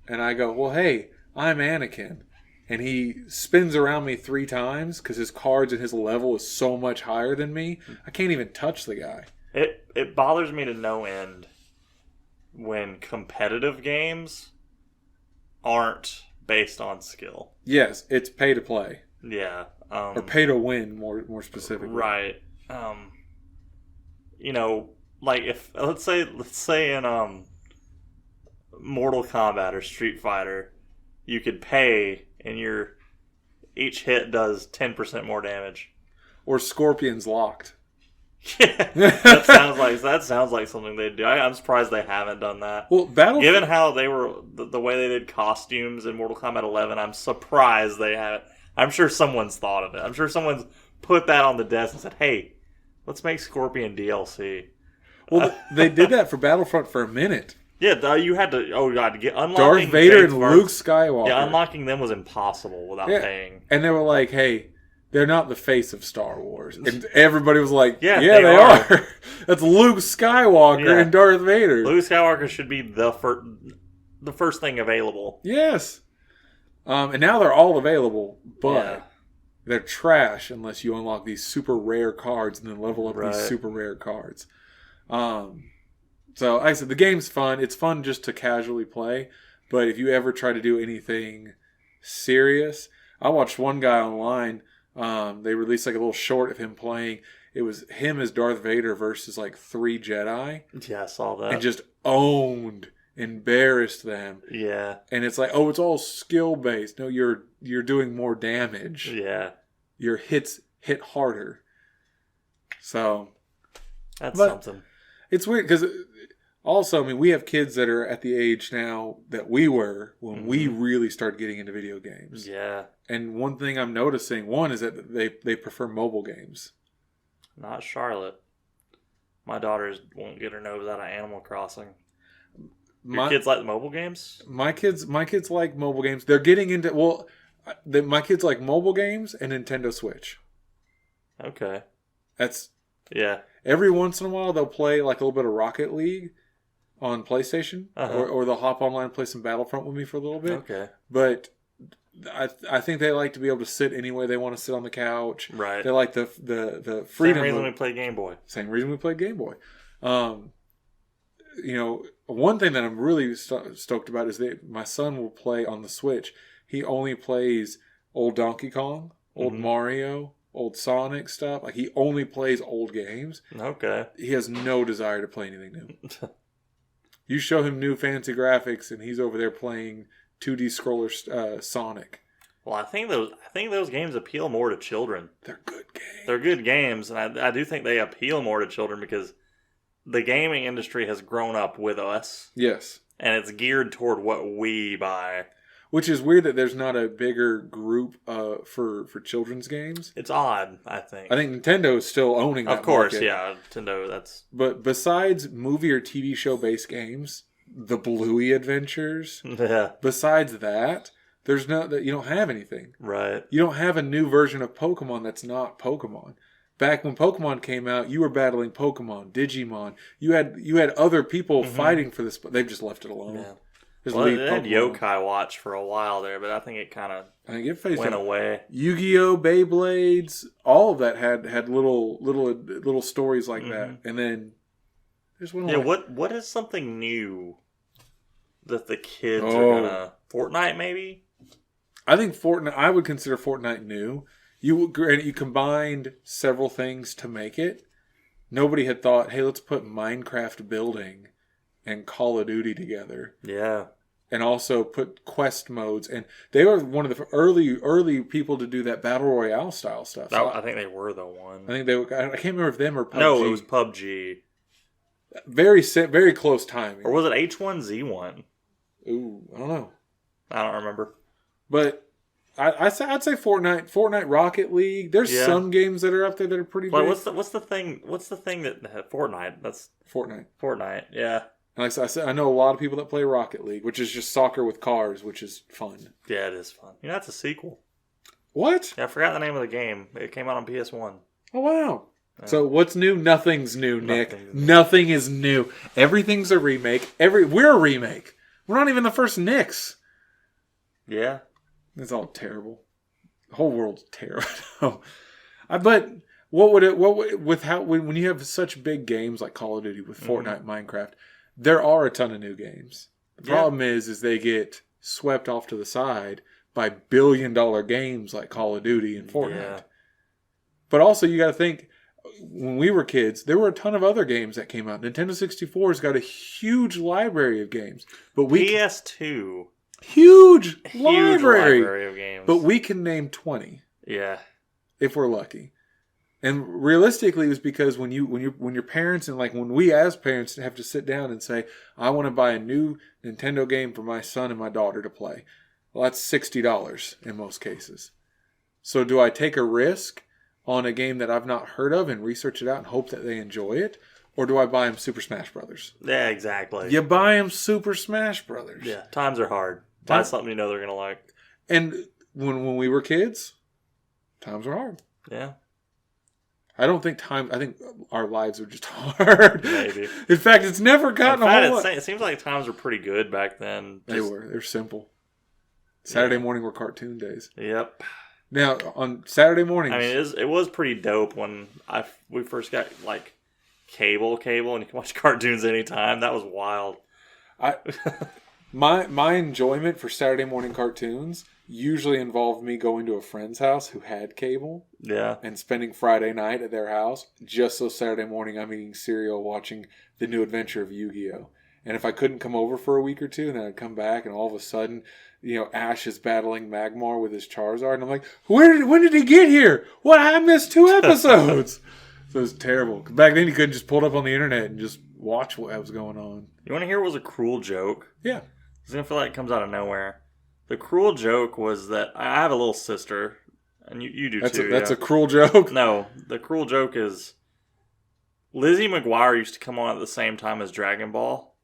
and I go, "Well, hey, I'm Anakin," and he spins around me 3 times because his cards and his level is so much higher than me, I can't even touch the guy. It bothers me to no end when competitive games aren't based on skill. Yes, it's pay to play. Yeah. Or pay to win, more specifically. Right. Like if let's say in Mortal Kombat or Street Fighter, you could pay and each hit does 10% more damage. Or Scorpion's Locked. Yeah, that sounds like something they'd do. I'm surprised they haven't done that. Well, given how they were the way they did costumes in Mortal Kombat 11, I'm surprised they haven't. I'm sure someone's thought of it. I'm sure someone's put that on the desk and said, "Hey, let's make Scorpion DLC." Well, they did that for Battlefront for a minute. Yeah, you had to. Oh god, unlocking Darth Vader and Luke Skywalker. Yeah, unlocking them was impossible without paying. And they were like, "Hey, they're not the face of Star Wars," and everybody was like, "Yeah, they are." That's Luke Skywalker and Darth Vader. Luke Skywalker should be the first thing available. Yes, and now they're all available, but they're trash unless you unlock these super rare cards and then level up these super rare cards. So, like I said, the game's fun. It's fun just to casually play. But if you ever try to do anything serious, I watched one guy online. They released like a little short of him playing. It was him as Darth Vader versus like 3 Jedi. Yeah, I saw that. And just embarrassed them. Yeah. And it's like, oh, it's all skill based. No, you're doing more damage. Yeah. Your hits hit harder. So that's something. It's weird because also, I mean, we have kids that are at the age now that we were when we really started getting into video games. Yeah. And one thing I'm noticing, one, is that they prefer mobile games. Not Charlotte. My daughters won't get her nose out of Animal Crossing. Your kids like mobile games? My kids like mobile games. They're getting into, my kids like mobile games and Nintendo Switch. Okay. That's... Yeah. Every once in a while, they'll play like a little bit of Rocket League on PlayStation, or they'll hop online and play some Battlefront with me for a little bit. Okay. But I think they like to be able to sit any way they want to sit on the couch. Right. They like the freedom. Same reason we play Game Boy. Same reason we play Game Boy. One thing that I'm really stoked about is that my son will play on the Switch. He only plays old Donkey Kong, old Mario, old Sonic stuff. Like, he only plays old games. Okay. He has no desire to play anything new. You show him new fancy graphics, and he's over there playing 2D scroller Sonic. Well, I think those games appeal more to children. They're good games. They're good games, and I do think they appeal more to children because the gaming industry has grown up with us. Yes. And it's geared toward what we buy. Which is weird that there's not a bigger group for children's games. It's odd, I think. I think Nintendo is still owning that Of course, market. yeah. Nintendo, that's... But besides movie or TV show-based games, the Bluey Adventures, besides that, you don't have anything. Right. You don't have a new version of Pokemon that's not Pokemon. Back when Pokemon came out, you were battling Pokemon, Digimon. You had other people fighting for this, but they've just left it alone. Yeah. Well, it had Yokai Watch for a while there, but I think it kind of went away. Yu-Gi-Oh, Beyblades, all of that had little stories like that, and then there's one. Yeah, what is something new that the kids are gonna Fortnite maybe? I think Fortnite. I would consider Fortnite new. You combined several things to make it. Nobody had thought, hey, let's put Minecraft building and Call of Duty together. Yeah. And also put quest modes. And they were one of the early people to do that Battle Royale style stuff. So I think they were the one. I think they were, I can't remember if them or PUBG. No, it was PUBG. Very close timing. Or was it H1Z1? Ooh, I don't know. I don't remember. But I'd say Fortnite, Rocket League. There's some games that are up there that are pretty big. What's the thing that Fortnite? That's Fortnite, yeah. And like I said, I know a lot of people that play Rocket League, which is just soccer with cars, which is fun. Yeah, it is fun. You know, that's a sequel. What? Yeah, I forgot the name of the game. It came out on PS1. Oh, wow. So what's new? Nothing's new, Nick. Nothing is new. Everything's a remake. We're a remake. We're not even the first Knicks. Yeah. It's all terrible. The whole world's terrible. But when you have such big games like Call of Duty with Fortnite, Minecraft, there are a ton of new games. The problem is they get swept off to the side by billion-dollar games like Call of Duty and Fortnite. Yeah. But also you got to think, when we were kids, there were a ton of other games that came out. Nintendo 64's got a huge library of games. But PS2. Huge library of games. But we can name 20. Yeah. If we're lucky. And realistically, it was because when your parents and like when we as parents have to sit down and say, I want to buy a new Nintendo game for my son and my daughter to play. Well, that's $60 in most cases. So do I take a risk on a game that I've not heard of and research it out and hope that they enjoy it? Or do I buy them Super Smash Brothers? Yeah, exactly. You buy them Super Smash Brothers. Yeah, times are hard. Buy something you know they're going to like. And when we were kids, times were hard. Yeah. I think our lives are just hard. Maybe. In fact, it's never gotten a whole lot. It seems like times were pretty good back then. They're simple. Saturday morning were cartoon days. Yep. Now, on Saturday mornings... I mean, it was pretty dope when we first got, like, cable, and you can watch cartoons anytime. That was wild. My enjoyment for Saturday morning cartoons usually involved me going to a friend's house who had cable. Yeah. And spending Friday night at their house just so Saturday morning I'm eating cereal watching The New Adventure of Yu-Gi-Oh! And if I couldn't come over for a week or two, and then I'd come back and all of a sudden, Ash is battling Magmar with his Charizard. And I'm like, when did he get here? What? I missed 2 episodes. So it was terrible. Back then you couldn't just pull it up on the internet and just watch what was going on. You want to hear what was a cruel joke? Yeah. It's going to feel like it comes out of nowhere. The cruel joke was that I have a little sister, and you do too. That's a cruel joke? No, the cruel joke is Lizzie McGuire used to come on at the same time as Dragon Ball.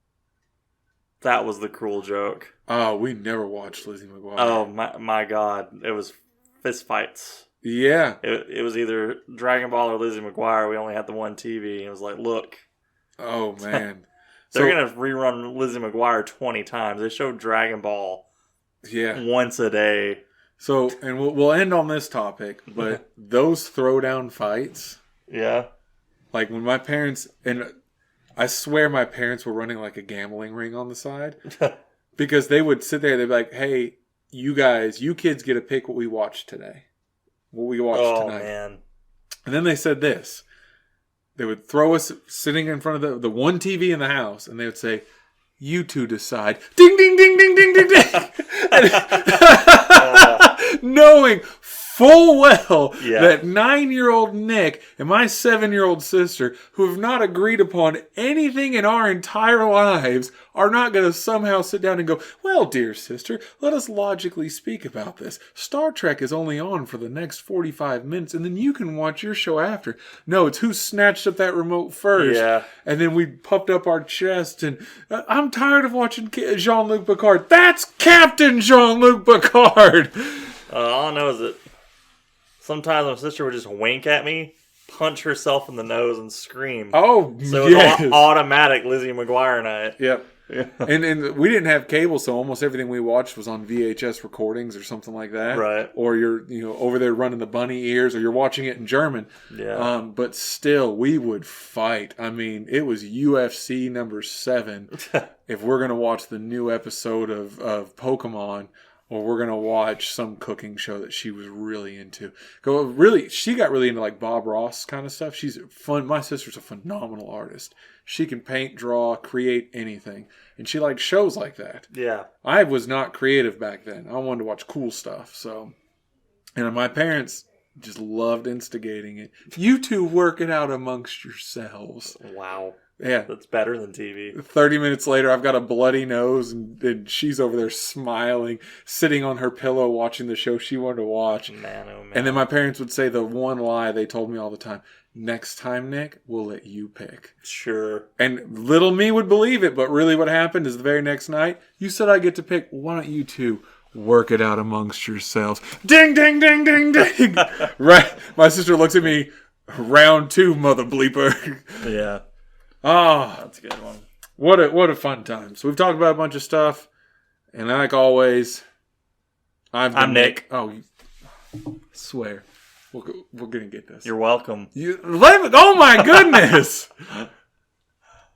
That was the cruel joke. Oh, we never watched Lizzie McGuire. Oh, my God. It was fist fights. Yeah. It was either Dragon Ball or Lizzie McGuire. We only had the one TV. It was like, look. Oh, man. They're going to rerun Lizzie McGuire 20 times. They showed Dragon Ball once a day. So, and we'll end on this topic, but those throwdown fights. Yeah. Like when my parents, and I swear my parents were running like a gambling ring on the side. Because they would sit there, they'd be like, hey, you kids get to pick what we watch today. What we watch tonight. Oh, man. And then they said this. They would throw us sitting in front of the one TV in the house, and they would say, you two decide. Ding, ding, ding, ding, ding, ding, ding. Knowing full well that 9-year-old Nick and my 7-year-old sister, who have not agreed upon anything in our entire lives, are not going to somehow sit down and go, well, dear sister, let us logically speak about this. Star Trek is only on for the next 45 minutes, and then you can watch your show after. No, it's who snatched up that remote first. Yeah. And then we puffed up our chest, and I'm tired of watching Jean-Luc Picard. That's Captain Jean-Luc Picard! All I know is that sometimes my sister would just wink at me, punch herself in the nose, and scream. Oh, so it was automatic Lizzie McGuire night. Yep. Yeah. And we didn't have cable, so almost everything we watched was on VHS recordings or something like that. Right. Or you're over there running the bunny ears, or you're watching it in German. Yeah. But still, we would fight. I mean, it was UFC number 7 if we're gonna watch the new episode of Pokemon. Or we're going to watch some cooking show that she was really into. She got really into like Bob Ross kind of stuff. She's fun. My sister's a phenomenal artist. She can paint, draw, create anything. And she likes shows like that. Yeah. I was not creative back then. I wanted to watch cool stuff. So, and my parents just loved instigating it. You two work it out amongst yourselves. Wow. Yeah. That's better than TV. 30 minutes later, I've got a bloody nose, and she's over there smiling, sitting on her pillow watching the show she wanted to watch. Man, oh man. And then my parents would say the one lie they told me all the time. Next time, Nick, we'll let you pick. Sure. And little me would believe it, but really what happened is the very next night, you said I get to pick. Why don't you two work it out amongst yourselves? Ding, ding, ding, ding, ding. Right. My sister looks at me, round 2, mother bleeper. Yeah. Oh, that's a good one. What a fun time. So we've talked about a bunch of stuff, and like always, I'm Nick. Oh, I swear, we're gonna get this. You're welcome. Oh my goodness.